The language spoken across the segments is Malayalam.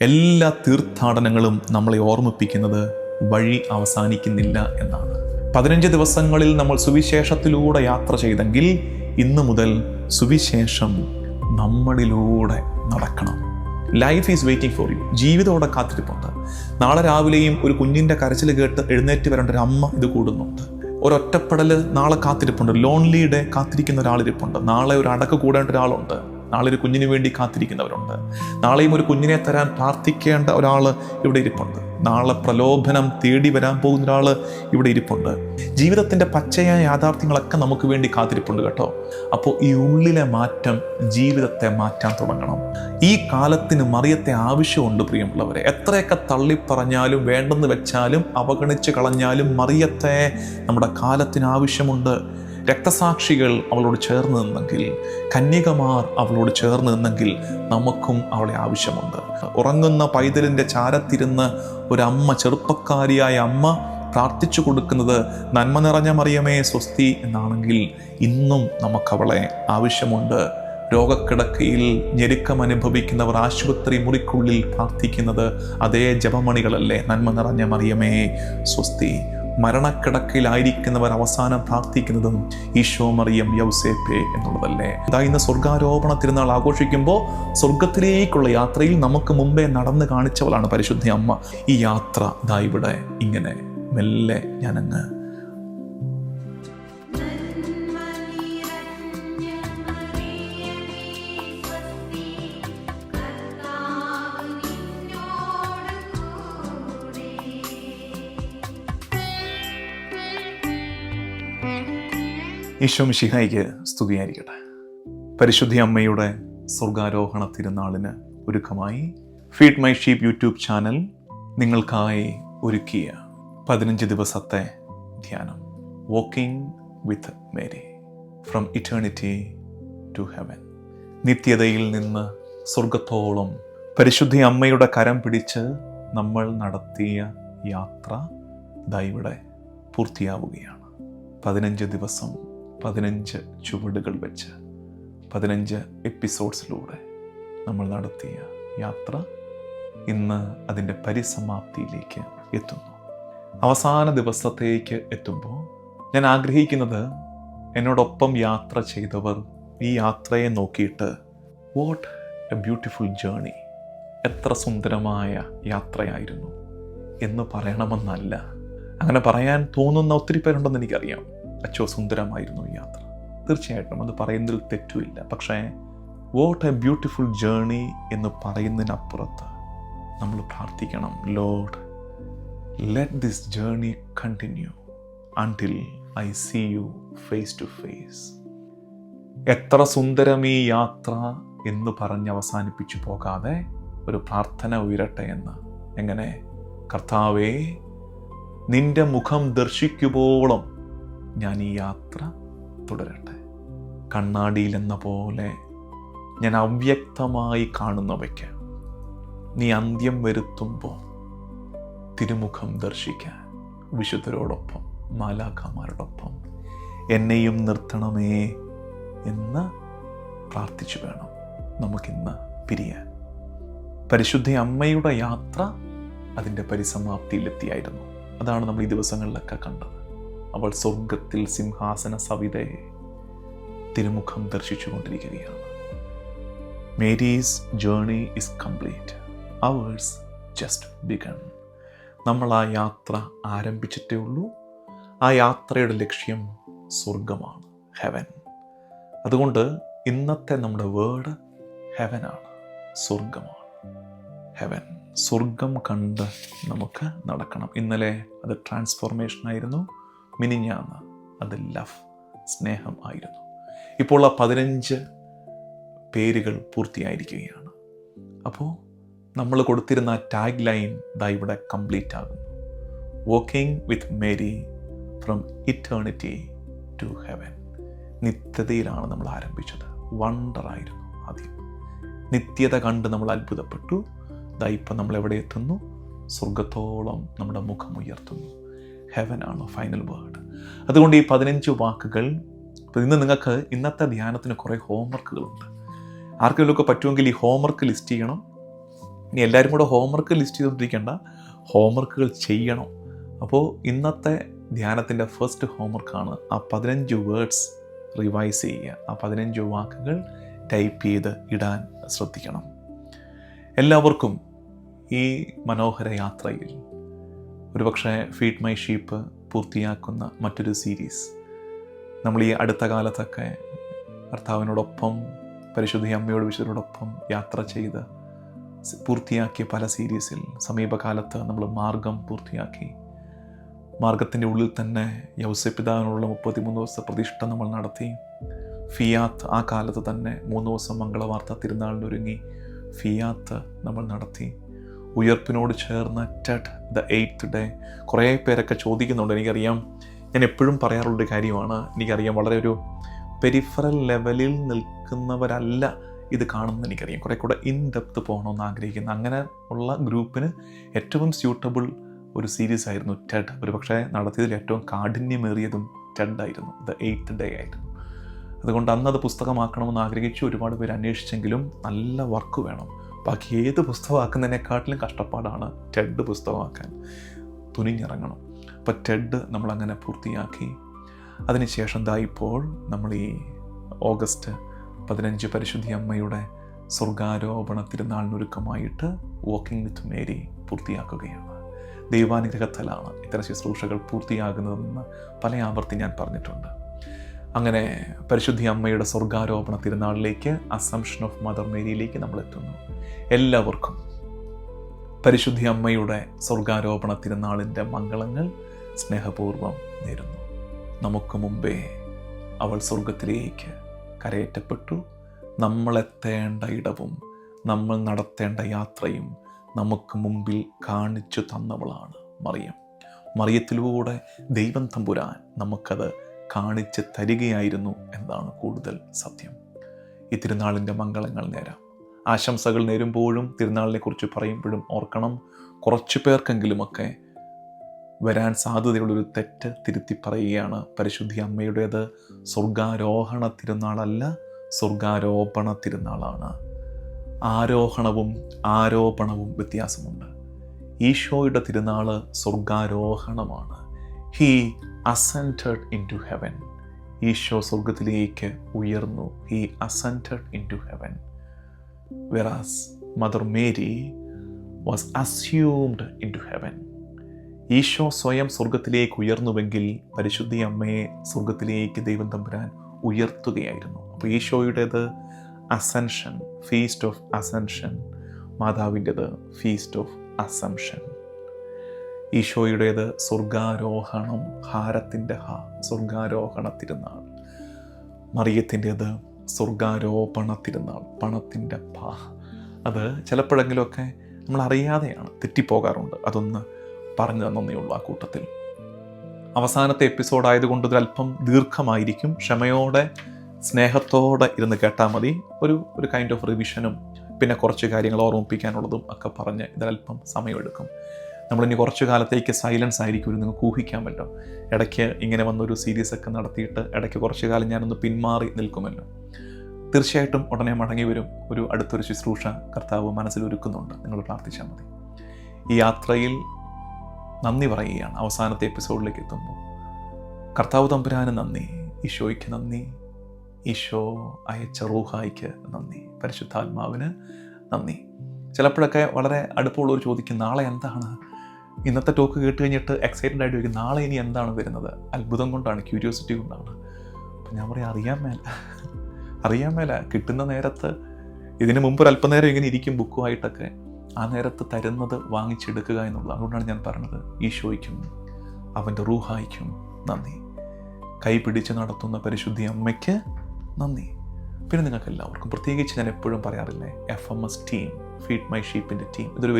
എല്ലാ തീർത്ഥാടനങ്ങളും നമ്മളെ ഓർമ്മിപ്പിക്കുന്നത് വഴി അവസാനിക്കുന്നില്ല എന്നാണ്. 15 ദിവസങ്ങളിൽ നമ്മൾ സുവിശേഷത്തിലൂടെ യാത്ര ചെയ്തെങ്കിൽ ഇന്നു മുതൽ സുവിശേഷം നമ്മളിലൂടെ നടക്കണം. Life is waiting for you. ജീവിതത്തോടെ കാത്തിരിപ്പുണ്ട്. നാളെ രാവിലെയും ഒരു കുഞ്ഞിൻ്റെ കരച്ചിൽ കേട്ട് എഴുന്നേറ്റ് വരേണ്ട ഒരു അമ്മ ഇത് കൂടുന്നുണ്ട്. ഒരൊറ്റപ്പെടൽ നാളെ കാത്തിരിപ്പുണ്ട്. ലോൺലി ഡേ കാത്തിരിക്കുന്ന ഒരാളിരിപ്പുണ്ട്. നാളെ ഒരു അടക്ക് കൂടേണ്ട ഒരാളുണ്ട്. നാളെ ഒരു കുഞ്ഞിന് വേണ്ടി കാത്തിരിക്കുന്നവരുണ്ട്. നാളെയും ഒരു കുഞ്ഞിനെ തരാൻ പ്രാർത്ഥിക്കേണ്ട ഒരാൾ ഇവിടെ ഇരിപ്പുണ്ട്. നാളെ പ്രലോഭനം തേടി വരാൻ പോകുന്ന ഒരാൾ ഇവിടെ ഇരിപ്പുണ്ട്. ജീവിതത്തിൻ്റെ പച്ചയായ യാഥാർത്ഥ്യങ്ങളൊക്കെ നമുക്ക് വേണ്ടി കാത്തിരിപ്പുണ്ട് കേട്ടോ. അപ്പോൾ ഈ ഉള്ളിലെ മാറ്റം ജീവിതത്തെ മാറ്റാൻ തുടങ്ങണം. ഈ കാലത്തിന് മറിയത്തെ ആവശ്യമുണ്ട് പ്രിയമുള്ളവരെ. എത്രയൊക്കെ തള്ളിപ്പറഞ്ഞാലും വേണ്ടെന്ന് വെച്ചാലും അവഗണിച്ച് കളഞ്ഞാലും മറിയത്തെ നമ്മുടെ കാലത്തിന് ആവശ്യമുണ്ട്. രക്തസാക്ഷികൾ അവളോട് ചേർന്ന് നിന്നെങ്കിൽ, കന്യകമാർ അവളോട് ചേർന്ന് നിന്നെങ്കിൽ നമുക്കും അവളെ ആവശ്യമുണ്ട്. ഉറങ്ങുന്ന പൈതലിൻ്റെ ചാരത്തിരുന്ന് ഒരമ്മ, ചെറുപ്പക്കാരിയായ അമ്മ പ്രാർത്ഥിച്ചു കൊടുക്കുന്നത് നന്മ നിറഞ്ഞ മറിയമേ സ്വസ്തി എന്നാണെങ്കിൽ ഇന്നും നമുക്കവളെ ആവശ്യമുണ്ട്. രോഗക്കിടക്കയിൽ ഞെരുക്കം അനുഭവിക്കുന്നവർ ആശുപത്രി മുറിക്കുള്ളിൽ പ്രാർത്ഥിക്കുന്നത് അതേ ജപമണികളല്ലേ? നന്മ നിറഞ്ഞ മറിയമേ സ്വസ്തി. മരണക്കിടക്കയിലായിരിക്കുന്നവർ അവസാനം പ്രാർത്ഥിക്കുന്നതും ഈശോ മറിയം യൗസേപ്പേ എന്നുള്ളതല്ലേ? ഇന്ന് സ്വർഗാരോപണ തിരുനാൾ ആഘോഷിക്കുമ്പോൾ സ്വർഗത്തിലേക്കുള്ള യാത്രയിൽ നമുക്ക് മുമ്പേ നടന്ന് കാണിച്ചവളാണ് പരിശുദ്ധ അമ്മ. ഈ യാത്ര ഇവിടെ ഇങ്ങനെ മെല്ലെ ഞാനങ്ങ് ഈശോ മിശിഹായിക്ക് സ്തുതിയായിരിക്കട്ടെ. പരിശുദ്ധ അമ്മയുടെ സ്വർഗാരോഹണ തിരുനാളിന് ഒരുക്കമായി feed my sheep YouTube channel നിങ്ങൾക്കായി ഒരുക്കിയ 15 ദിവസത്തെ ധ്യാനം, walking with Mary from eternity to heaven. നിത്യതയിൽ നിന്ന് സ്വർഗത്തോളം പരിശുദ്ധ അമ്മയുടെ കരം പിടിച്ച് നമ്മൾ നടത്തിയ യാത്ര ഇവിടെ പൂർത്തിയാവുകയാണ്. 15 ദിവസം 15 ചുവടുകൾ വെച്ച് 15 എപ്പിസോഡ്സിലൂടെ നമ്മൾ നടത്തിയ യാത്ര ഇന്ന് അതിൻ്റെ പരിസമാപ്തിയിലേക്ക് എത്തുന്നു. അവസാന ദിവസത്തേക്ക് എത്തുമ്പോൾ ഞാൻ ആഗ്രഹിക്കുന്നത് എന്നോടൊപ്പം യാത്ര ചെയ്തവർ ഈ യാത്രയെ നോക്കിയിട്ട് വാട്ട് എ ബ്യൂട്ടിഫുൾ ജേർണി, എത്ര സുന്ദരമായ യാത്രയായിരുന്നു എന്ന് പറയണമെന്നല്ല. അങ്ങനെ പറയാൻ തോന്നുന്ന ഒത്തിരി പേരുണ്ടെന്ന് എനിക്കറിയാം. അച്ചോ സുന്ദരമായിരുന്നു ഈ യാത്ര. തീർച്ചയായിട്ടും അത് പറയുന്നതിൽ തെറ്റുമില്ല. പക്ഷേ വാട്ട് എ ബ്യൂട്ടിഫുൾ ജേർണി എന്ന് പറയുന്നതിനപ്പുറത്ത് നമ്മൾ പ്രാർത്ഥിക്കണം, lord let this journey continue until I see you face to face. എത്ര സുന്ദരം ഈ യാത്ര എന്ന് പറഞ്ഞ് അവസാനിപ്പിച്ചു പോകാതെ ഒരു പ്രാർത്ഥന ഉയരട്ടെ എന്ന്. എങ്ങനെ? കർത്താവേ, നിന്റെ മുഖം ദർശിക്കുവോളം ഞാൻ ഈ യാത്ര തുടരട്ടെ. കണ്ണാടിയിലെന്ന പോലെ ഞാൻ അവ്യക്തമായി കാണുന്നവയ്ക്ക് നീ അന്ത്യം വരുത്തുമ്പോൾ തിരുമുഖം ദർശിക്കാൻ വിശുദ്ധരോടൊപ്പം മാലാഖമാരോടൊപ്പം എന്നെയും നിർത്തണമേ എന്ന് പ്രാർത്ഥിച്ചു വേണം നമുക്കിന്ന് പിരിയാൻ. പരിശുദ്ധ അമ്മയുടെ യാത്ര അതിൻ്റെ പരിസമാപ്തിയിലെത്തിയായിരുന്നു. അതാണ് നമ്മൾ ഈ ദിവസങ്ങളിലൊക്കെ കണ്ടത്. അവൾ സ്വർഗത്തിൽ സിംഹാസന സവിതയെ തിരുമുഖം ദർശിച്ചുകൊണ്ടിരിക്കുകയാണ്. Mary's journey is complete, ours just begun. നമ്മൾ ആ യാത്ര ആരംഭിച്ചിട്ടേ ഉള്ളൂ. ആ യാത്രയുടെ ലക്ഷ്യം സ്വർഗമാണ്, ഹെവൻ. അതുകൊണ്ട് ഇന്നത്തെ നമ്മുടെ വേർഡ് ഹെവനാണ്, സ്വർഗമാണ്. ഹെവൻ, സ്വർഗം കണ്ട് നമുക്ക് നടക്കണം. ഇന്നലെ അത് ട്രാൻസ്ഫോർമേഷൻ ആയിരുന്നു. മിനിഞ്ഞാന്ന് അത് ലവ്, സ്നേഹം ആയിരുന്നു. ഇപ്പോൾ ആ 15 പേരുകൾ പൂർത്തിയായിരിക്കുകയാണ്. അപ്പോൾ നമ്മൾ കൊടുത്തിരുന്ന ടാഗ് ലൈൻ ഇവിടെ കംപ്ലീറ്റ് ആകുന്നു. Walking with Mary from eternity to heaven. നിത്യതയിലാണ് നമ്മൾ ആരംഭിച്ചത്. വണ്ടറായിരുന്നു ആദ്യം. നിത്യത കണ്ട് നമ്മൾ അത്ഭുതപ്പെട്ടു. ഇപ്പം നമ്മൾ എവിടെ എത്തുന്നു? സ്വർഗത്തോളം നമ്മുടെ മുഖം ഉയർത്തുന്നു. ഹെവനാണ് ഫൈനൽ വേർഡ്. അതുകൊണ്ട് ഈ 15 വാക്കുകൾ ഇന്ന് നിങ്ങൾക്ക് ഇന്നത്തെ ധ്യാനത്തിന് കുറേ ഹോംവർക്കുകളുണ്ട്. ആർക്കെങ്കിലുമൊക്കെ പറ്റുമെങ്കിൽ ഈ ഹോംവർക്ക് ലിസ്റ്റ് ചെയ്യണം. ഇനി എല്ലാവരും കൂടെ ഹോംവർക്ക് ലിസ്റ്റ് ചെയ്തുകൊണ്ടിരിക്കേണ്ട, ഹോംവർക്കുകൾ ചെയ്യണം. അപ്പോൾ ഇന്നത്തെ ധ്യാനത്തിൻ്റെ ഫസ്റ്റ് ഹോംവർക്കാണ് ആ 15 വേർഡ്സ് റിവൈസ് ചെയ്യുക. ആ 15 വാക്കുകൾ ടൈപ്പ് ചെയ്ത് ഇടാൻ ശ്രദ്ധിക്കണം. എല്ലാവർക്കും ഈ മനോഹര യാത്രയിൽ ഒരുപക്ഷെ ഫീഡ് മൈ ഷീപ്പ് പൂർത്തിയാക്കുന്ന മറ്റൊരു സീരീസ്, നമ്മൾ ഈ അടുത്ത കാലത്തൊക്കെ കർത്താവിനോടൊപ്പം പരിശുദ്ധ അമ്മയോട് വിശുദ്ധരോടൊപ്പം യാത്ര ചെയ്ത് പൂർത്തിയാക്കിയ പല സീരീസിൽ സമീപകാലത്ത് നമ്മൾ മാർഗം പൂർത്തിയാക്കി. മാർഗത്തിൻ്റെ ഉള്ളിൽ തന്നെ യൗസപിതാവിനുള്ള 33 ദിവസത്തെ പ്രതിഷ്ഠ നമ്മൾ നടത്തി. ഫിയാത്ത് ആ കാലത്ത് തന്നെ 3 ദിവസം മംഗളവാർത്ത തിരുനാളിനൊരുങ്ങി ഫിയാത്ത് നമ്മൾ നടത്തി. ഉയർപ്പിനോട് ചേർന്ന് ടെഡ് ദ 8th ഡേ. കുറേ പേരൊക്കെ ചോദിക്കുന്നുണ്ട്. എനിക്കറിയാം, ഞാൻ എപ്പോഴും പറയാറുള്ളൊരു കാര്യമാണ്, എനിക്കറിയാം വളരെ ഒരു പെരിഫറൽ ലെവലിൽ നിൽക്കുന്നവരല്ല ഇത് കാണുന്നത്. എനിക്കറിയാം കുറേ കൂടെ ഇൻ ഡെപ്ത് പോകണമെന്ന് ആഗ്രഹിക്കുന്ന അങ്ങനെ ഉള്ള ഗ്രൂപ്പിന് ഏറ്റവും സ്യൂട്ടബിൾ ഒരു സീരീസ് ആയിരുന്നു ടെഡ്. ഒരു പക്ഷേ നടത്തിയതിൽ ഏറ്റവും കാഠിന്യമേറിയതും ടെഡ് ആയിരുന്നു. ദ 8th ഡേ ആയിരുന്നു. അതുകൊണ്ട് അന്നത് പുസ്തകമാക്കണമെന്ന് ആഗ്രഹിച്ചു. ഒരുപാട് പേര് അന്വേഷിച്ചെങ്കിലും നല്ല വർക്ക് വേണം. ബാക്കി ഏത് പുസ്തകമാക്കുന്നതിനെക്കാട്ടിലും കഷ്ടപ്പാടാണ് ടെഡ് പുസ്തകമാക്കാൻ. തുനിഞ്ഞിറങ്ങണം. അപ്പോൾ ടെഡ് നമ്മളങ്ങനെ പൂർത്തിയാക്കി. അതിനുശേഷം ഇപ്പോൾ നമ്മൾ ഈ ഓഗസ്റ്റ് 15 പരിശുദ്ധി അമ്മയുടെ സ്വർഗാരോപണ തിരുനാളിനൊരുക്കമായിട്ട് വാക്കിംഗ് വിത്ത് മേരി പൂർത്തിയാക്കുകയാണ്. ദൈവാനുഗ്രഹത്താലാണ് ഇത്തരം ശുശ്രൂഷകൾ പൂർത്തിയാകുന്നതെന്ന് പല ആവർത്തി ഞാൻ പറഞ്ഞിട്ടുണ്ട്. അങ്ങനെ പരിശുദ്ധി അമ്മയുടെ സ്വർഗാരോപണ തിരുനാളിലേക്ക്, അസംഷൻ ഓഫ് മദർ മേരിയിലേക്ക് നമ്മൾ എത്തുന്നു. എല്ലാവർക്കും പരിശുദ്ധി അമ്മയുടെ സ്വർഗാരോപണ തിരുനാളിൻ്റെ മംഗളങ്ങൾ സ്നേഹപൂർവ്വം നേരുന്നു. നമുക്ക് മുമ്പേ അവൾ സ്വർഗത്തിലേക്ക് കരയേറ്റപ്പെട്ടു. നമ്മളെത്തേണ്ട ഇടവും നമ്മൾ നടത്തേണ്ട യാത്രയും നമുക്ക് മുമ്പിൽ കാണിച്ചു തന്നവളാണ് മറിയം. മറിയത്തിലൂടെ ദൈവം തമ്പുരാൻ നമുക്കത് കാണിച്ച് തരികയായിരുന്നു എന്നാണ് കൂടുതൽ സത്യം. ഈ തിരുനാളിൻ്റെ മംഗളങ്ങൾ നേരാം. ആശംസകൾ നേരുമ്പോഴും തിരുനാളിനെക്കുറിച്ച് പറയുമ്പോഴും ഓർക്കണം, കുറച്ചു പേർക്കെങ്കിലുമൊക്കെ വരാൻ സാധ്യതയുള്ളൊരു തെറ്റ് തിരുത്തി പറയുകയാണ്. പരിശുദ്ധി അമ്മയുടേത് സ്വർഗാരോഹണ തിരുനാളല്ല, സ്വർഗാരോപണ തിരുനാളാണ്. ആരോഹണവും ആരോപണവും വ്യത്യാസമുണ്ട്. ഈശോയുടെ തിരുനാള് സ്വർഗാരോഹണമാണ്. He ascended into heaven. ഈശോ സ്വർഗത്തിലേക്ക് ഉയർന്നു. He ascended into heaven. Whereas mother Mary was assumed into heaven. ഈശോ സ്വയം സ്വർഗത്തിലേക്ക് ഉയർന്നുവെങ്കിൽ പരിശുദ്ധി അമ്മയെ സ്വർഗത്തിലേക്ക് ദൈവം തമ്പുരാൻ ഉയർത്തുകയായിരുന്നു. അപ്പോൾ ഈശോയുടേത് അസെൻഷൻ, ഫീസ്റ്റ് ഓഫ് അസെൻഷൻ. മാതാവിൻ്റെത് ഫീസ്റ്റ് ഓഫ് അസംഷൻ. ഈശോയുടേത് സ്വർഗാരോഹണം, ഹാരത്തിൻ്റെ സ്വർഗാരോഹണ തിരുനാൾ. മറിയത്തിൻ്റേത് സ്വർഗാരോപണ തിരുനാൾ, പണത്തിൻ്റെ അത് ചിലപ്പോഴെങ്കിലുമൊക്കെ നമ്മൾ അറിയാതെയാണ് തെറ്റിപ്പോകാറുണ്ട്. അതൊന്ന് പറഞ്ഞു തന്നേ ഉള്ളൂ. ആ കൂട്ടത്തിൽ അവസാനത്തെ എപ്പിസോഡായതുകൊണ്ട് ഇതൊരല്പം ദീർഘമായിരിക്കും. ക്ഷമയോടെ സ്നേഹത്തോടെ ഇരുന്ന് കേട്ടാൽ മതി. ഒരു കൈൻഡ് ഓഫ് റിവിഷനും പിന്നെ കുറച്ച് കാര്യങ്ങൾ ഓർമ്മിപ്പിക്കാനുള്ളതും ഒക്കെ പറഞ്ഞ് ഇതിലല്പം സമയമെടുക്കും. നമ്മളിനി കുറച്ച് കാലത്തേക്ക് സൈലൻസ് ആയിരിക്കും. നിങ്ങൾക്ക് ഊഹിക്കാമല്ലോ, ഇടയ്ക്ക് ഇങ്ങനെ വന്നൊരു സീരീസൊക്കെ നടത്തിയിട്ട് ഇടയ്ക്ക് കുറച്ച് കാലം ഞാനൊന്ന് പിന്മാറി നിൽക്കുമല്ലോ. തീർച്ചയായിട്ടും ഉടനെ മടങ്ങി വരും. അടുത്തൊരു ശുശ്രൂഷ കർത്താവ് മനസ്സിലൊരുക്കുന്നുണ്ട്. നിങ്ങൾ പ്രാർത്ഥിച്ചാൽ മതി. ഈ യാത്രയിൽ നന്ദി പറയുകയാണ്. അവസാനത്തെ എപ്പിസോഡിലേക്ക് എത്തുമ്പോൾ കർത്താവ് തമ്പുരാന് നന്ദി, ഈശോയ്ക്ക് നന്ദി, ഈശോ അയച്ച റൂഹായിക്ക് നന്ദി, പരിശുദ്ധാത്മാവിന് നന്ദി. ചിലപ്പോഴൊക്കെ വളരെ അടുപ്പമുള്ളവർ ചോദിക്കും, നാളെ എന്താണ്? ഇന്നത്തെ ടോക്ക് കേട്ട് കഴിഞ്ഞിട്ട് എക്സൈറ്റഡ് ആയിട്ട് ചോദിക്കും, നാളെ ഇനി എന്താണ് വരുന്നത്? അത്ഭുതം കൊണ്ടാണ്, ക്യൂരിയോസിറ്റി കൊണ്ടാണ്. അപ്പം ഞാൻ പറയും, അറിയാൻ മേല. കിട്ടുന്ന നേരത്ത് ഇതിന് മുമ്പ് ഒരു അല്പനേരം ഇങ്ങനെ ഇരിക്കും ബുക്കുമായിട്ടൊക്കെ, ആ നേരത്ത് തരുന്നത് വാങ്ങിച്ചെടുക്കുക എന്നുള്ളത്. അതുകൊണ്ടാണ് ഞാൻ പറഞ്ഞത്, ഈശോയ്ക്കും അവൻ്റെ റൂഹായിക്കും നന്ദി, കൈപിടിച്ച് നടത്തുന്ന പരിശുദ്ധി അമ്മയ്ക്ക് നന്ദി. പിന്നെ നിങ്ങൾക്ക് എല്ലാവർക്കും, പ്രത്യേകിച്ച് ഞാൻ എപ്പോഴും പറയാറില്ലേ, FMS ടീം, ഫീഡ് മൈ ഷീപ്പിൻ്റെ ടീം, ഇതൊരു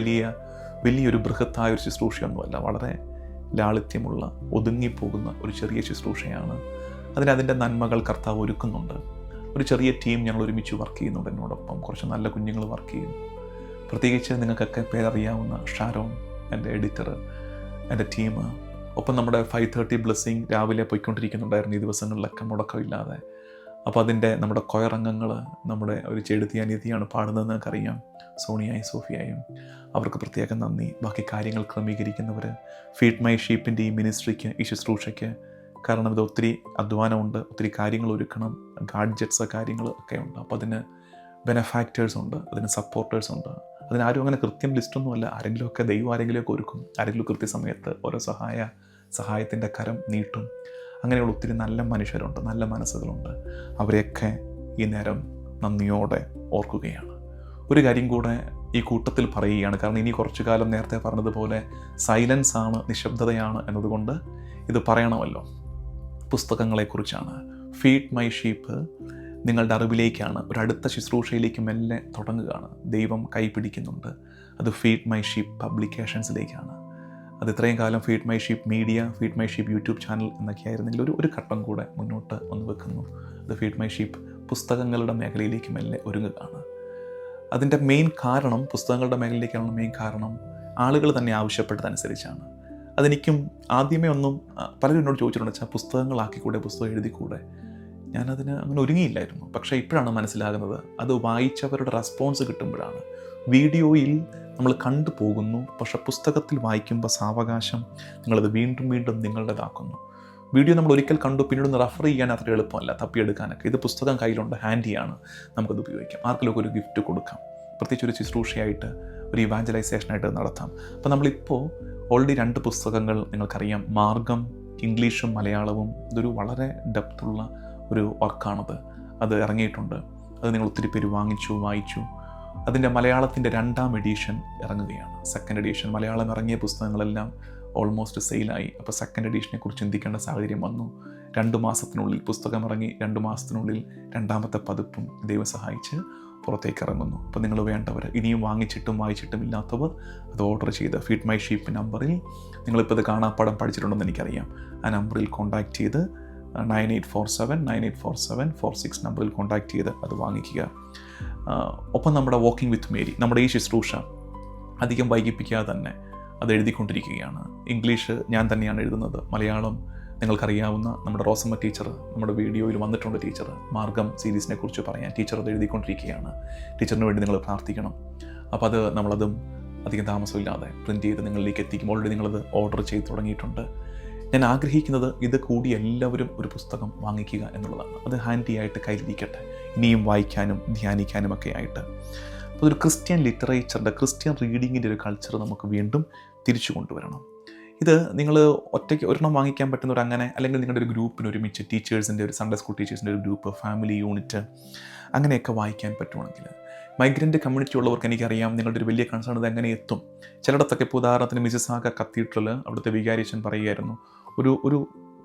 വലിയൊരു ബൃഹത്തായ ഒരു ശുശ്രൂഷയൊന്നുമല്ല. വളരെ ലാളിത്യമുള്ള, ഒതുങ്ങിപ്പോകുന്ന ഒരു ചെറിയ ശുശ്രൂഷയാണ്. അതിൻ്റെ നന്മകൾ കർത്താവ് ഒരുക്കുന്നുണ്ട്. ഒരു ചെറിയ ടീം ഞങ്ങൾ ഒരുമിച്ച് വർക്ക് ചെയ്യുന്നുണ്ട്. എന്നോടൊപ്പം കുറച്ച് നല്ല കുഞ്ഞുങ്ങൾ വർക്ക് ചെയ്യുന്നു. പ്രത്യേകിച്ച് നിങ്ങൾക്കൊക്കെ പേരറിയാവുന്ന ഷാരോൺ, എൻ്റെ എഡിറ്റർ, എൻ്റെ ടീം. ഒപ്പം നമ്മുടെ 5:30 ബ്ലെസ്സിങ് രാവിലെ പോയിക്കൊണ്ടിരിക്കുന്നുണ്ടായിരുന്നു ഈ ദിവസങ്ങളിലൊക്കെ മുടക്കമില്ലാതെ. അപ്പോൾ അതിൻ്റെ നമ്മുടെ കൊയറംഗങ്ങൾ, നമ്മുടെ ഒരു ചെടുത്തി അനിയത്തിയാണ് പാടുന്നതെന്ന് നമുക്കറിയാം, സോണിയായും സോഫിയായും. അവർക്ക് പ്രത്യേകം നന്ദി. ബാക്കി കാര്യങ്ങൾ ക്രമീകരിക്കുന്നവർ, ഫീഡ് മൈ ഷീപ്പിൻ്റെ ഈ മിനിസ്ട്രിക്ക്, ഈ ശുശ്രൂഷയ്ക്ക്, കാരണം ഇത് ഒത്തിരി അധ്വാനമുണ്ട്, ഒത്തിരി കാര്യങ്ങൾ ഒരുക്കണം, ഗാഡ്ജറ്റ്സ് കാര്യങ്ങൾ ഒക്കെ ഉണ്ട്. അപ്പോൾ അതിന് ബെനഫാക്റ്റേഴ്സ് ഉണ്ട്, അതിന് സപ്പോർട്ടേഴ്സ് ഉണ്ട്. അതിനാരും അങ്ങനെ കൃത്യം ലിസ്റ്റൊന്നുമല്ല. ആരെങ്കിലുമൊക്കെ ദൈവം ആരെങ്കിലുമൊക്കെ ഒരുക്കും, ആരെങ്കിലും കൃത്യസമയത്ത് ഓരോ സഹായത്തിൻ്റെ കരം നീട്ടും. അങ്ങനെയുള്ള ഒത്തിരി നല്ല മനുഷ്യരുണ്ട്, നല്ല മനസ്സുകളുണ്ട്. അവരെയൊക്കെ ഈ നേരം നന്ദിയോടെ ഓർക്കുകയാണ്. ഒരു കാര്യം കൂടെ ഈ കൂട്ടത്തിൽ പറയുകയാണ്, കാരണം ഇനി കുറച്ചു കാലം നേരത്തെ പറഞ്ഞതുപോലെ സൈലൻസ് ആണ്, നിശബ്ദതയാണ് എന്നതുകൊണ്ട് ഇത് പറയണമല്ലോ. പുസ്തകങ്ങളെക്കുറിച്ചാണ്. ഫീഡ് മൈ ഷീപ്പ് നിങ്ങളുടെ അറിവിലേക്കാണ്, ഒരടുത്ത ശുശ്രൂഷയിലേക്ക് മെല്ലെ തുടങ്ങുകയാണ്. ദൈവം കൈപിടിക്കുന്നുണ്ട്. അത് ഫീഡ് മൈ ഷീപ്പ് പബ്ലിക്കേഷൻസിലേക്കാണ്. അത് ഇത്രയും കാലം feed my sheep media, feed my sheep YouTube channel എന്നൊക്കെ ആയിരുന്നെങ്കിൽ ഒരു ഘട്ടം കൂടെ മുന്നോട്ട് ഒന്ന് വെക്കുന്നു. അത് ഫീഡ് മൈ ഷീപ്പ് പുസ്തകങ്ങളുടെ മേഖലയിലേക്ക് മെല്ലെ ഒരുങ്ങുകയാണ്. അതിൻ്റെ മെയിൻ കാരണം, പുസ്തകങ്ങളുടെ മേഖലയിലേക്കാണ് മെയിൻ കാരണം, ആളുകൾ തന്നെ ആവശ്യപ്പെട്ടതനുസരിച്ചാണ്. അതെനിക്കും ആദ്യമേ ഒന്നും പലരും എന്നോട് ചോദിച്ചിട്ടുണ്ട്, വെച്ചാൽ പുസ്തകങ്ങളാക്കിക്കൂടെ, പുസ്തകം എഴുതിക്കൂടെ. ഞാനതിന് അങ്ങനെ ഒരുങ്ങിയില്ലായിരുന്നു. പക്ഷേ ഇപ്പോഴാണ് മനസ്സിലാകുന്നത്, അത് വായിച്ചവരുടെ റെസ്പോൺസ് കിട്ടുമ്പോഴാണ്. വീഡിയോയിൽ നമ്മൾ കണ്ടു പോകുന്നു, പക്ഷേ പുസ്തകത്തിൽ വായിക്കുമ്പോൾ സാവകാശം നിങ്ങളത് വീണ്ടും വീണ്ടും നിങ്ങളുടേതാക്കുന്നു. വീഡിയോ നമ്മൾ ഒരിക്കൽ കണ്ടു, പിന്നീട് റെഫർ ചെയ്യാൻ അത്ര എളുപ്പമല്ല, തപ്പിയെടുക്കാനൊക്കെ. ഇത് പുസ്തകം കയ്യിലുണ്ട്, ഹാൻഡിയാണ്, നമുക്കത് ഉപയോഗിക്കാം. ആർക്കെങ്കിലും ഒരു ഗിഫ്റ്റ് കൊടുക്കാം, പ്രത്യേകിച്ച് ഒരു ശുശ്രൂഷയായിട്ട്, ഒരു ഇവാഞ്ചലൈസേഷനായിട്ട് നടത്താം. അപ്പോൾ നമ്മളിപ്പോൾ ഓൾറെഡി 2 പുസ്തകങ്ങൾ നിങ്ങൾക്കറിയാം, മാർഗം ഇംഗ്ലീഷും മലയാളവും. ഇതൊരു വളരെ ഡെപ്തുള്ള ഒരു വർക്കാണത്. അത് ഇറങ്ങിയിട്ടുണ്ട്. അത് നിങ്ങൾ ഒത്തിരി പേര് വായിച്ചു. അതിൻ്റെ മലയാളത്തിൻ്റെ 2ാം എഡീഷൻ ഇറങ്ങുകയാണ്. 2nd എഡീഷൻ മലയാളം ഇറങ്ങിയ പുസ്തകങ്ങളെല്ലാം ഓൾമോസ്റ്റ് സെയിലായി. അപ്പോൾ 2nd എഡീഷനെ കുറിച്ച് ചിന്തിക്കേണ്ട സാഹചര്യം വന്നു. 2 മാസത്തിനുള്ളിൽ പുസ്തകം ഇറങ്ങി, 2 മാസത്തിനുള്ളിൽ 2ാമത്തെ പതിപ്പും ദൈവം സഹായിച്ച് പുറത്തേക്ക് ഇറങ്ങുന്നു. അപ്പോൾ നിങ്ങൾ വേണ്ടവർ, ഇനിയും വായിച്ചിട്ടും ഇല്ലാത്തവർ അത് ഓർഡർ ചെയ്ത് ഫീഡ് മൈ ഷീപ്പ് നമ്പറിൽ, നിങ്ങളിപ്പോൾ ഇത് കാണാപ്പാടം പഠിച്ചിട്ടുണ്ടെന്ന് എനിക്കറിയാം, ആ നമ്പറിൽ കോൺടാക്റ്റ് ചെയ്ത് 9847 നമ്പറിൽ കോൺടാക്റ്റ് ചെയ്ത് അത് വാങ്ങിക്കുക. ഒപ്പം നമ്മുടെ വാക്കിംഗ് വിത്ത് മേരി, നമ്മുടെ ഈ ശുശ്രൂഷ അധികം വൈകിപ്പിക്കാതെ തന്നെ അത് എഴുതിക്കൊണ്ടിരിക്കുകയാണ്. ഇംഗ്ലീഷ് ഞാൻ തന്നെയാണ് എഴുതുന്നത്. മലയാളം നിങ്ങൾക്കറിയാവുന്ന നമ്മുടെ റോസമ്മ ടീച്ചർ, നമ്മുടെ വീഡിയോയിൽ വന്നിട്ടുണ്ട് ടീച്ചർ, മാർഗം സീരീസിനെ കുറിച്ച് പറയാൻ. ടീച്ചർ അത് എഴുതിക്കൊണ്ടിരിക്കുകയാണ്. ടീച്ചറിന് വേണ്ടി നിങ്ങൾ പ്രാർത്ഥിക്കണം. അപ്പോൾ അത് നമ്മളതും അധികം താമസമില്ലാതെ പ്രിൻറ്റ് ചെയ്ത് നിങ്ങളിലേക്ക് എത്തിക്കും. ഓൾറെഡി നിങ്ങളത് ഓർഡർ ചെയ്ത് തുടങ്ങിയിട്ടുണ്ട്. ഞാൻ ആഗ്രഹിക്കുന്നത് ഇത് കൂടി എല്ലാവരും ഒരു പുസ്തകം വാങ്ങിക്കുക എന്നുള്ളതാണ്. അത് ഹാൻഡിയായിട്ട് കയ്യിലിരിക്കട്ടെ, ഇനിയും വായിക്കാനും ധ്യാനിക്കാനും ഒക്കെ ആയിട്ട്. അപ്പോൾ ഒരു ക്രിസ്ത്യൻ ലിറ്ററേച്ചറിൻ്റെ, ക്രിസ്ത്യൻ റീഡിങ്ങിൻ്റെ ഒരു കൾച്ചർ നമുക്ക് വീണ്ടും തിരിച്ചു കൊണ്ടുവരണം. ഇത് നിങ്ങൾ ഒറ്റയ്ക്ക് ഒരെണ്ണം വാങ്ങിക്കാൻ പറ്റുന്നവരങ്ങനെ, അല്ലെങ്കിൽ നിങ്ങളുടെ ഒരു ഗ്രൂപ്പിന് ഒരുമിച്ച്, ടീച്ചേഴ്സിൻ്റെ ഒരു സൺഡേ സ്കൂൾ ടീച്ചേഴ്സിൻ്റെ ഒരു ഗ്രൂപ്പ്, ഫാമിലി യൂണിറ്റ്, അങ്ങനെയൊക്കെ വായിക്കാൻ പറ്റുവാണെങ്കിൽ. മൈഗ്രൻ്റ് കമ്മ്യൂണിറ്റി ഉള്ളവർക്ക് എനിക്കറിയാം നിങ്ങളുടെ ഒരു വലിയ കൺസേൺ ഇത് എങ്ങനെ എത്തും. ചിലയിടത്തൊക്കെ ഇപ്പോൾ ഉദാഹരണത്തിന് മിസിസാഗ കത്തീഡ്രൽ, അവിടുത്തെ വികാരിയച്ഛൻ പറയുമായിരുന്നു, ഒരു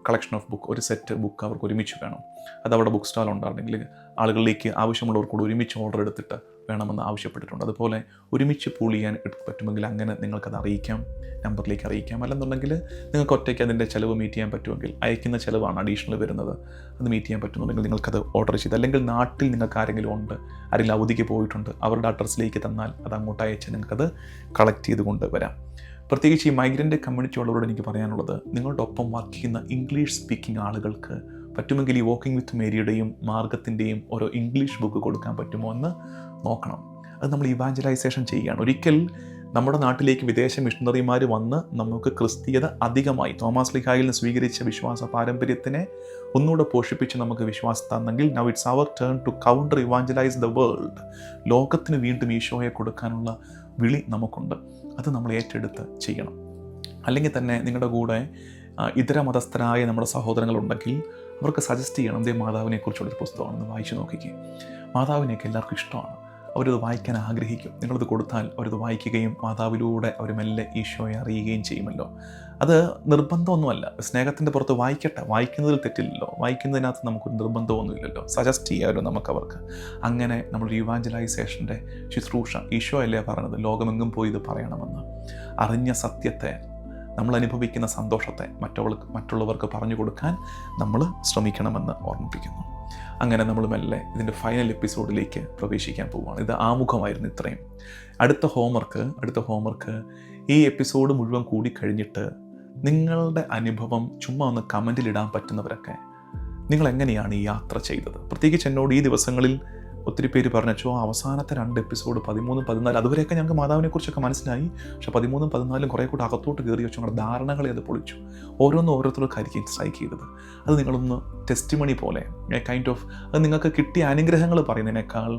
കളക്ഷൻ ഓഫ് ബുക്ക്, ഒരു സെറ്റ് ബുക്ക് അവർക്ക് ഒരുമിച്ച് വേണം. അത് അവിടെ ബുക്ക് സ്റ്റാൾ ഉണ്ടായിരുന്നെങ്കിൽ ആളുകളിലേക്ക് ആവശ്യമുള്ളവർക്കൂടെ ഒരുമിച്ച് ഓർഡർ എടുത്തിട്ട് വേണമെന്ന് ആവശ്യപ്പെട്ടിട്ടുണ്ട്. അതുപോലെ ഒരുമിച്ച് പൂൾ ചെയ്യാൻ പറ്റുമെങ്കിൽ അങ്ങനെ നിങ്ങൾക്കത് അറിയിക്കാം, നമ്പറിലേക്ക് അറിയിക്കാം. അല്ലെന്നുണ്ടെങ്കിൽ നിങ്ങൾക്ക് ഒറ്റയ്ക്ക് അതിൻ്റെ ചിലവ് മീറ്റ് ചെയ്യാൻ പറ്റുമെങ്കിൽ, അയക്കുന്ന ചിലവാണ് അഡീഷണൽ വരുന്നത്, അത് മീറ്റ് ചെയ്യാൻ പറ്റുന്നുണ്ടെങ്കിൽ നിങ്ങൾക്കത് ഓർഡർ ചെയ്ത്, അല്ലെങ്കിൽ നാട്ടിൽ നിങ്ങൾക്ക് ആരെങ്കിലും ഉണ്ട്, ആരെങ്കിലും അവധിക്ക് പോയിട്ടുണ്ട്, അവരുടെ അഡ്രസ്സിലേക്ക് തന്നാൽ അത് അങ്ങോട്ട് അയച്ച് നിങ്ങൾക്കത് കളക്ട് ചെയ്ത് കൊണ്ട് വരാം. പ്രത്യേകിച്ച് ഈ മൈഗ്രൻ്റ് കമ്മ്യൂണിറ്റി ഉള്ളവരോട് എനിക്ക് പറയാനുള്ളത്, നിങ്ങളുടെ ഒപ്പം വർക്ക് ചെയ്യുന്ന ഇംഗ്ലീഷ് സ്പീക്കിംഗ് ആളുകൾക്ക് പറ്റുമെങ്കിൽ ഈ വാക്കിംഗ് വിത്ത് മേരിയുടെയും മാർഗത്തിൻ്റെയും ഓരോ ഇംഗ്ലീഷ് ബുക്ക് കൊടുക്കാൻ പറ്റുമോ എന്ന് നോക്കണം. അത് നമ്മൾ ഇവാഞ്ചലൈസേഷൻ ചെയ്യുകയാണ്. ഒരിക്കൽ നമ്മുടെ നാട്ടിലേക്ക് വിദേശ മിഷണറിമാർ വന്ന് നമുക്ക് ക്രിസ്തീയത അധികമായി തോമസ് ലീഹായിൽ നിന്ന് സ്വീകരിച്ച വിശ്വാസ പാരമ്പര്യത്തിനെ ഒന്നുകൂടെ പോഷിപ്പിച്ച് നമുക്ക് വിശ്വാസം തന്നെങ്കിൽ, now it's our turn to counter evangelize the world. ലോകത്തിന് വീണ്ടും ഈശോയെ കൊടുക്കാനുള്ള വിളി നമുക്കുണ്ട്. അത് നമ്മൾ ഏറ്റെടുത്ത് ചെയ്യണം. അല്ലെങ്കിൽ തന്നെ നിങ്ങളുടെ കൂടെ ഇതര മതസ്ഥരായ നമ്മുടെ സഹോദരങ്ങളുണ്ടെങ്കിൽ അവർക്ക് സജസ്റ്റ് ചെയ്യണം, ഇതേ മാതാവിനെക്കുറിച്ചുള്ളൊരു പുസ്തകമാണെന്ന് വായിച്ചു നോക്കിക്കുക. മാതാവിനെയൊക്കെ എല്ലാവർക്കും ഇഷ്ടമാണ്, അവരത് വായിക്കാൻ ആഗ്രഹിക്കും. നിങ്ങളത് കൊടുത്താൽ അവരത് വായിക്കുകയും മാതാവിലൂടെ അവർ മെല്ലെ ഈശോയെ അറിയുകയും ചെയ്യുമല്ലോ. അത് നിർബന്ധമൊന്നുമല്ല, സ്നേഹത്തിൻ്റെ പുറത്ത് വായിക്കട്ടെ, വായിക്കുന്നതിൽ തെറ്റില്ലല്ലോ, വായിക്കുന്നതിനകത്ത് നമുക്കൊരു നിർബന്ധമൊന്നുമില്ലല്ലോ, സജസ്റ്റ് ചെയ്യാമല്ലോ നമുക്കവർക്ക്. അങ്ങനെ നമ്മളൊരു ഇവാഞ്ചലൈസേഷൻ്റെ ശുശ്രൂഷ, ഈശോ അല്ലേ പറഞ്ഞത് ലോകമെങ്ങും പോയി ഇത് പറയണമെന്ന്. അറിഞ്ഞ സത്യത്തെ, നമ്മൾ അനുഭവിക്കുന്ന സന്തോഷത്തെ മറ്റുള്ളവർക്ക് പറഞ്ഞു കൊടുക്കാൻ നമ്മൾ ശ്രമിക്കണമെന്ന് ഓർമ്മിപ്പിക്കുന്നു. അങ്ങനെ നമ്മൾ മെല്ലെ ഇതിൻ്റെ ഫൈനൽ എപ്പിസോഡിലേക്ക് പ്രവേശിക്കാൻ പോവുകയാണ്. ഇത് ആമുഖമായിരുന്നു ഇത്രയും. അടുത്ത ഹോംവർക്ക് ഈ എപ്പിസോഡ് മുഴുവൻ കൂടി കഴിഞ്ഞിട്ട് നിങ്ങളുടെ അനുഭവം ചുമ്മാ ഒന്ന് കമൻറ്റിലിടാൻ പറ്റുന്നവരൊക്കെ നിങ്ങൾ എങ്ങനെയാണ് ഈ യാത്ര ചെയ്തത്? പ്രത്യേകിച്ച് എന്നോട് ഈ ദിവസങ്ങളിൽ ഒത്തിരി പേര് പറഞ്ഞു, അവസാനത്തെ 2 എപ്പിസോഡ് 13, 14 അതുവരെയൊക്കെ ഞങ്ങൾക്ക് മാതാവിനെക്കുറിച്ചൊക്കെ മനസ്സിലായി, പക്ഷേ 13, 14 കുറേ കൂടെ അകത്തോട്ട് കയറി വെച്ചു, ഞങ്ങളുടെ ധാരണകളെ അത് പൊളിച്ചു. ഓരോരുത്തർക്കായിരിക്കും സ്ട്രൈക്ക് ചെയ്തത്. അത് നിങ്ങളൊന്ന് ടെസ്റ്റിമണി പോലെ കൈൻഡ് ഓഫ് അത് നിങ്ങൾക്ക് കിട്ടിയ അനുഗ്രഹങ്ങൾ പറയുന്നതിനേക്കാൾ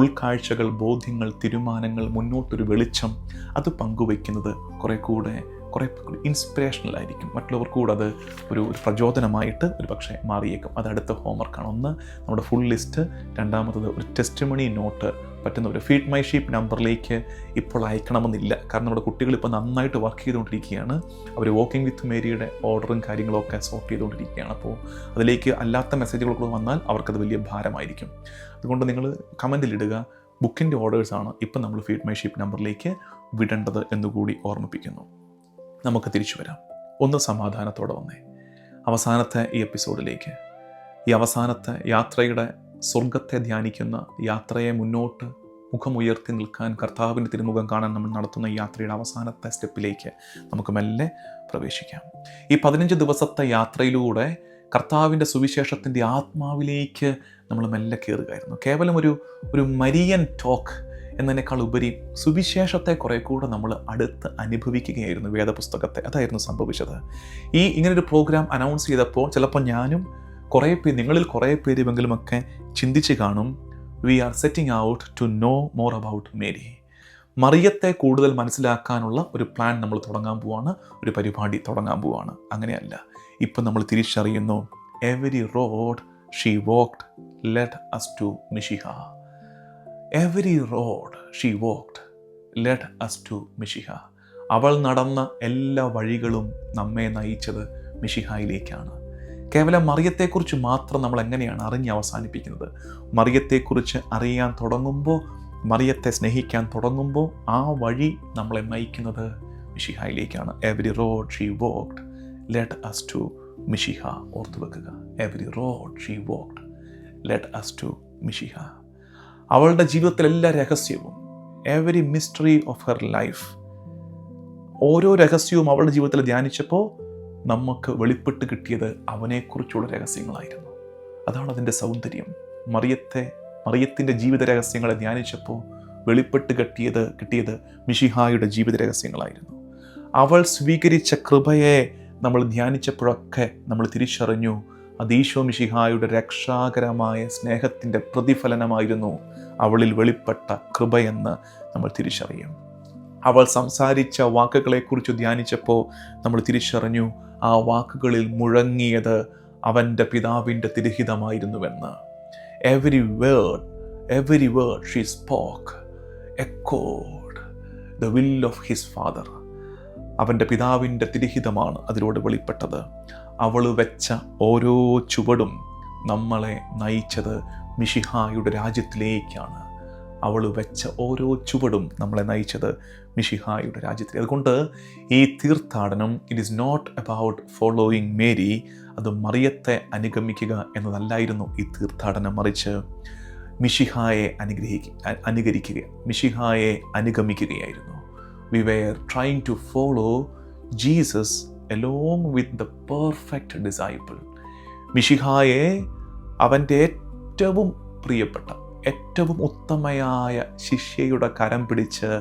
ഉൾക്കാഴ്ചകൾ, ബോധ്യങ്ങൾ, തീരുമാനങ്ങൾ, മുന്നോട്ടൊരു വെളിച്ചം അത് പങ്കുവയ്ക്കുന്നത് കുറേ ഇൻസ്പിറേഷണൽ ആയിരിക്കും. മറ്റുള്ളവർക്ക് കൂടെ അത് ഒരു പ്രചോദനമായിട്ട് ഒരു പക്ഷേ മാറിയേക്കും. അത് അടുത്ത ഹോംവർക്കാണ്. ഒന്ന് നമ്മുടെ ഫുൾ ലിസ്റ്റ്, രണ്ടാമത്തത് ഒരു ടെസ്റ്റിമണി നോട്ട് പറ്റുന്നവർ ഫീഡ് മൈ ഷീപ്പ് നമ്പറിലേക്ക് ഇപ്പോൾ അയക്കണമെന്നില്ല. കാരണം നമ്മുടെ കുട്ടികൾ ഇപ്പോൾ നന്നായിട്ട് വർക്ക് ചെയ്തുകൊണ്ടിരിക്കുകയാണ്. അവർ വോക്കിംഗ് വിത്ത് മേരിയുടെ ഓർഡറും കാര്യങ്ങളൊക്കെ സോർട്ട് ചെയ്തുകൊണ്ടിരിക്കുകയാണ്. അപ്പോൾ അതിലേക്ക് അല്ലാത്ത മെസ്സേജുകളൊക്കെ വന്നാൽ അവർക്കത് വലിയ ഭാരമായിരിക്കും. അതുകൊണ്ട് നിങ്ങൾ കമൻറ്റിലിടുക, ബുക്കിൻ്റെ ഓർഡേഴ്സാണ് ഇപ്പം നമ്മൾ ഫീഡ് മൈ ഷീപ്പ് നമ്പറിലേക്ക് വിടേണ്ടത് എന്നുകൂടി ഓർമ്മിപ്പിക്കുന്നു. നമുക്ക് തിരിച്ചു വരാം. ഒന്ന് സമാധാനത്തോടെ വന്നേ. അവസാനത്തെ ഈ എപ്പിസോഡിലേക്ക്, ഈ അവസാനത്തെ യാത്രയുടെ സ്വർഗത്തെ ധ്യാനിക്കുന്ന യാത്രയെ മുന്നോട്ട് മുഖമുയർത്തി നിൽക്കാൻ, കർത്താവിൻ്റെ തിരുമുഖം കാണാൻ നമ്മൾ നടത്തുന്ന ഈ യാത്രയുടെ അവസാനത്തെ സ്റ്റെപ്പിലേക്ക് നമുക്ക് മെല്ലെ പ്രവേശിക്കാം. ഈ 15 ദിവസത്തെ യാത്രയിലൂടെ കർത്താവിൻ്റെ സുവിശേഷത്തിൻ്റെ ആത്മാവിലേക്ക് നമ്മൾ മെല്ലെ കയറുകയായിരുന്നു. കേവലം ഒരു മരിയൻ ടോക്ക് എന്നതിനേക്കാൾ ഉപരി സുവിശേഷത്തെ കുറേ കൂടെ നമ്മൾ അടുത്ത് അനുഭവിക്കുകയായിരുന്നു, വേദപുസ്തകത്തെ. അതായിരുന്നു സംഭവിച്ചത്. ഇങ്ങനൊരു പ്രോഗ്രാം അനൗൺസ് ചെയ്തപ്പോൾ ചിലപ്പോൾ ഞാനും നിങ്ങളിൽ കുറേ പേരുമെങ്കിലുമൊക്കെ ചിന്തിച്ച് കാണും, we are setting out to know more about Mary. മറിയത്തെ കൂടുതൽ മനസ്സിലാക്കാനുള്ള ഒരു പ്ലാൻ നമ്മൾ തുടങ്ങാൻ പോവാണ്, ഒരു പരിപാടി തുടങ്ങാൻ പോവാണ്. അങ്ങനെയല്ല, ഇപ്പം നമ്മൾ തിരിച്ചറിയുന്നു, every road she walked led us to Mishiha. Every road she walked led us to Mishiha. അവൾ നടന്ന എല്ലാ വഴികളും നമ്മെ നയിച്ചത് മിശിഹായിലേക്കാണ്. കേവലം മറിയത്തെക്കുറിച്ച് മാത്രം നമ്മൾ എങ്ങനെയാണ് അറിഞ്ഞ് അവസാനിപ്പിക്കുന്നത്? മറിയത്തെക്കുറിച്ച് അറിയാൻ തുടങ്ങുമ്പോൾ, മറിയത്തെ സ്നേഹിക്കാൻ തുടങ്ങുമ്പോൾ ആ വഴി നമ്മളെ നയിക്കുന്നത് മിശിഹായിലേക്കാണ്. Every road she walked led us to Mishiha. ഓർത്തു വെക്കുക, every road she walked led us to Mishiha. അവളുടെ ജീവിതത്തിലെ എല്ലാ രഹസ്യവും, every mystery of her life, ഓരോ രഹസ്യവും അവളുടെ ജീവിതത്തിൽ ധ്യാനിച്ചപ്പോൾ നമുക്ക് വെളിപ്പെട്ട് കിട്ടിയത് അവനെക്കുറിച്ചുള്ള രഹസ്യങ്ങളായിരുന്നു. അതാണ് അതിൻ്റെ സൗന്ദര്യം. മറിയത്തിൻ്റെ ജീവിത രഹസ്യങ്ങളെ ധ്യാനിച്ചപ്പോൾ വെളിപ്പെട്ട് കിട്ടിയത് മിശിഹായുടെ ജീവിത രഹസ്യങ്ങളായിരുന്നു. അവൾ സ്വീകരിച്ച കൃപയെ നമ്മൾ ധ്യാനിച്ചപ്പോഴൊക്കെ നമ്മൾ തിരിച്ചറിഞ്ഞു, അത് ഈശോ മിശിഹായുടെ രക്ഷാകരമായ സ്നേഹത്തിൻ്റെ പ്രതിഫലനമായിരുന്നു അവളിൽ വെളിപ്പെട്ട കൃപയെന്ന് നമ്മൾ തിരിച്ചറിയും. അവൾ സംസാരിച്ച വാക്കുകളെക്കുറിച്ച് ധ്യാനിച്ചപ്പോൾ നമ്മൾ തിരിച്ചറിഞ്ഞു, ആ വാക്കുകളിൽ മുഴങ്ങിയത് അവൻ്റെ പിതാവിൻ്റെ തിരുഹിതമായിരുന്നുവെന്ന്. Every word she spoke echoed the will of his father. അവൻ്റെ പിതാവിൻ്റെ തിരുഹിതമാണ് അതിലൂടെ വെളിപ്പെട്ടത്. അവൾ വെച്ച ഓരോ ചുവടും നമ്മളെ നയിച്ചത് മിശിഹായുടെ രാജ്യത്തിലേക്കാണ്. അവൾ വെച്ച ഓരോ ചുവടും നമ്മളെ നയിച്ചത് മിശിഹായുടെ രാജ്യത്തിലേക്ക്. അതുകൊണ്ട് ഈ തീർത്ഥാടനം it is not about following Mary. അത് മറിയത്തെ അനുഗമിക്കുക എന്നതല്ലായിരുന്നു ഈ തീർത്ഥാടനം, മറിച്ച് മിശിഹായെ മിശിഹായെ അനുഗമിക്കുകയായിരുന്നു. We were trying to follow Jesus along with the perfect disciple. മിശിഹായെ അവൻ്റെ ഏറ്റവും പ്രിയപ്പെട്ട, ഏറ്റവും ഉത്തമയായ ശിഷ്യയുടെ കരം പിടിച്ച്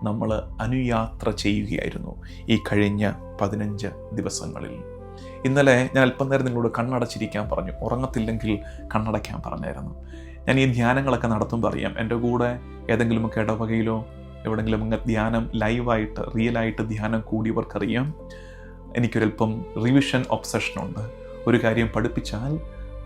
നമ്മൾ അനുയാത്ര ചെയ്യുകയായിരുന്നു ഈ കഴിഞ്ഞ 15 ദിവസങ്ങളിൽ. ഇന്നലെ ഞാൻ അല്പം നേരം നിങ്ങളോട് കണ്ണടച്ചിരിക്കാൻ പറഞ്ഞു, ഉറങ്ങത്തില്ലെങ്കിൽ കണ്ണടയ്ക്കാൻ പറഞ്ഞായിരുന്നു. ഞാൻ ഈ ധ്യാനങ്ങളൊക്കെ നടത്തുമ്പോൾ അറിയാം, എൻ്റെ കൂടെ ഏതെങ്കിലുമൊക്കെ ഇടവകയിലോ എവിടെയെങ്കിലും ധ്യാനം ലൈവായിട്ട് റിയലായിട്ട് ധ്യാനം കൂടിയവർക്കറിയാം, എനിക്കൊരൽപ്പം റിവിഷൻ ഒബ്സഷനുണ്ട്. ഒരു കാര്യം പഠിപ്പിച്ചാൽ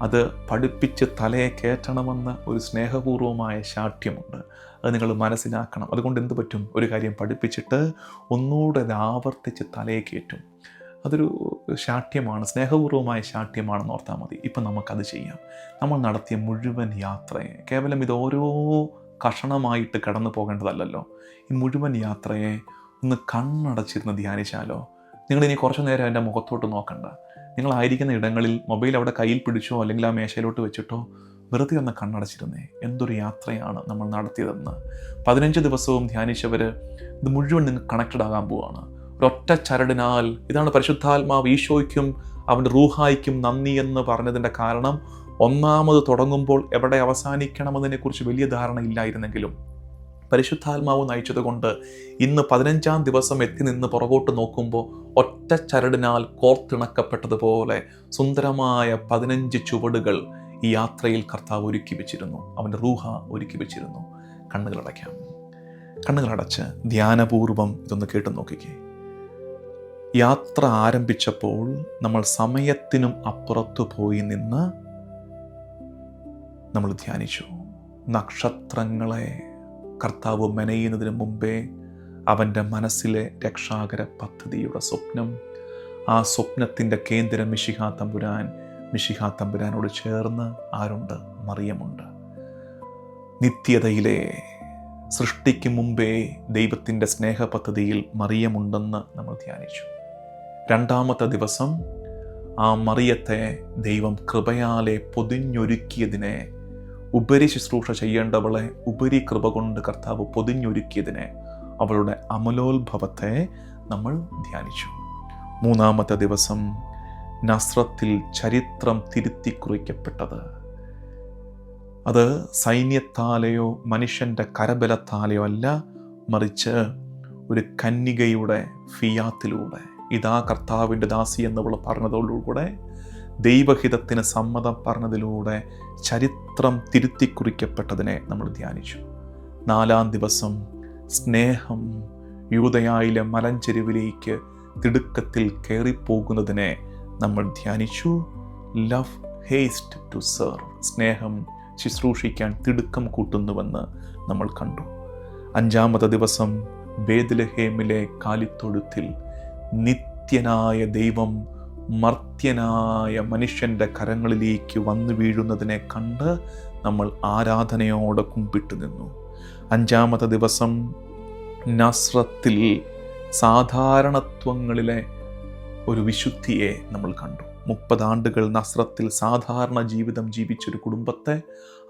അത് പഠിപ്പിച്ച് തലയെ കയറ്റണമെന്ന ഒരു സ്നേഹപൂർവമായ ശാഠ്യമുണ്ട്. അത് നിങ്ങൾ മനസ്സിലാക്കണം. അതുകൊണ്ട് എന്ത് പറ്റും, ഒരു കാര്യം പഠിപ്പിച്ചിട്ട് ഒന്നുകൂടെ അത് ആവർത്തിച്ച് തലയെ കയറ്റും. അതൊരു ശാഠ്യമാണ്, സ്നേഹപൂർവമായ ശാഠ്യമാണെന്ന് ഓർത്താൽ മതി. ഇപ്പം നമുക്കത് ചെയ്യാം. നമ്മൾ നടത്തിയ മുഴുവൻ യാത്രയെ കേവലം ഇത് ഓരോ കഷണമായിട്ട് കടന്നു പോകേണ്ടതല്ലല്ലോ. ഈ മുഴുവൻ യാത്രയെ ഒന്ന് കണ്ണടച്ചിരുന്ന് ധ്യാനിച്ചാലോ? നിങ്ങളിനി കുറച്ചു നേരം എൻ്റെ മുഖത്തോട്ട് നോക്കണ്ട. നിങ്ങളായിരിക്കുന്ന ഇടങ്ങളിൽ മൊബൈൽ അവിടെ കയ്യിൽ പിടിച്ചോ അല്ലെങ്കിൽ ആ മേശയിലോട്ട് വെച്ചിട്ടോ വെറുതെ ഒന്ന് കണ്ണടച്ചിരുന്നേ. എന്തൊരു യാത്രയാണ് നമ്മൾ നടത്തിയതെന്ന്. 15 ദിവസവും ധ്യാനിച്ചവർ ഇത് മുഴുവൻ നിങ്ങൾ കണക്റ്റഡ് ആകാൻ പോവാണ്. ഒരൊറ്റ ചരടിനാൽ. ഇതാണ് പരിശുദ്ധാത്മാവ് ഈശോയ്ക്കും അവൻ്റെ റൂഹായ്ക്കും നന്ദി എന്ന് പറഞ്ഞതിൻ്റെ കാരണം. ഒന്നാമത് തുടങ്ങുമ്പോൾ എവിടെ അവസാനിക്കണമെന്നതിനെക്കുറിച്ച് വലിയ ധാരണ ഇല്ലായിരുന്നെങ്കിലും പരിശുദ്ധാത്മാവ് നയിച്ചതുകൊണ്ട് ഇന്ന് 15-ാം ദിവസം എത്തി നിന്ന് പുറകോട്ട് നോക്കുമ്പോൾ ഒറ്റ ചരടിനാൽ കോർത്തിണക്കപ്പെട്ടതുപോലെ സുന്ദരമായ 15 ചുവടുകൾ ഈ യാത്രയിൽ കർത്താവ് ഒരുക്കി വെച്ചിരുന്നു. അവൻ്റെ റൂഹ ഒരുക്കി വെച്ചിരുന്നു. കണ്ണുകളടയ്ക്കാം. കണ്ണുകളടച്ച് ധ്യാനപൂർവം ഇതൊന്ന് കേട്ടു നോക്കിക്കേ. യാത്ര ആരംഭിച്ചപ്പോൾ നമ്മൾ സമയത്തിനും അപ്പുറത്തു പോയി നിന്ന് നമ്മൾ ധ്യാനിച്ചു. നക്ഷത്രങ്ങളെ കർത്താവ് മെനയുന്നതിന് മുമ്പേ അവൻ്റെ മനസ്സിലെ രക്ഷാകര പദ്ധതിയുടെ സ്വപ്നം, ആ സ്വപ്നത്തിൻ്റെ കേന്ദ്രം മിശിഹാ തമ്പുരാനോട് ചേർന്ന് ആരുണ്ട്? മറിയമുണ്ട്. നിത്യതയിലെ സൃഷ്ടിക്ക് മുമ്പേ ദൈവത്തിൻ്റെ സ്നേഹപദ്ധതിയിൽ മറിയമുണ്ടെന്ന് നമ്മൾ ധ്യാനിച്ചു. 2-ാമത്തെ ദിവസം ആ മറിയത്തെ ദൈവം കൃപയാലെ പൊതിഞ്ഞൊരുക്കിയതിനെ, ഉപരി ശുശ്രൂഷ ചെയ്യേണ്ടവളെ ഉപരി കൃപ കൊണ്ട് കർത്താവ് പൊതിഞ്ഞൊരുക്കിയതിനെ, അവളുടെ അമലോത്ഭവത്തെ നമ്മൾ ധ്യാനിച്ചു. 3-ാമത്തെ ദിവസം നസ്രത്തിൽ ചരിത്രം തിരുത്തി കുറിക്കപ്പെട്ടത്. അത് സൈന്യത്താലെയോ മനുഷ്യൻ്റെ കരബലത്താലെയോ അല്ല, മറിച്ച് ഒരു കന്യകയുടെ ഫിയാത്തിലൂടെ, ഇതാ കർത്താവിൻ്റെ ദാസി എന്നവൾ പറഞ്ഞതോടുകൂടെ, ദൈവഹിതത്തിന് സമ്മതം പറഞ്ഞതിലൂടെ ചരിത്രം തിരുത്തി കുറിക്കപ്പെട്ടതിനെ നമ്മൾ ധ്യാനിച്ചു. 4-ാം ദിവസം സ്നേഹം യൂദയായിലെ മലഞ്ചെരുവിലേക്ക് തിടുക്കത്തിൽ കയറിപ്പോകുന്നതിനെ നമ്മൾ ധ്യാനിച്ചു. ലവ് ഹേസ്റ്റ് ടു സെർവ്, സ്നേഹം ശുശ്രൂഷിക്കാൻ തിടുക്കം കൂട്ടുന്നുവെന്ന് നമ്മൾ കണ്ടു. 5-ാമത്തെ ദിവസം ബേത്ലഹേമിലെ കാലിത്തൊഴുത്തിൽ നിത്യനായ ദൈവം മർത്യനായ മനുഷ്യൻ്റെ കരങ്ങളിലേക്ക് വന്നു വീഴുന്നതിനെ കണ്ട് നമ്മൾ ആരാധനയോടെ കുമ്പിട്ട് നിന്നു. 5-ാമത്തെ ദിവസം നസ്രത്തിൽ സാധാരണത്വങ്ങളിലെ ഒരു വിശുദ്ധിയെ നമ്മൾ കണ്ടു. 30 ആണ്ടുകൾ നസ്രത്തിൽ സാധാരണ ജീവിതം ജീവിച്ചൊരു കുടുംബത്തെ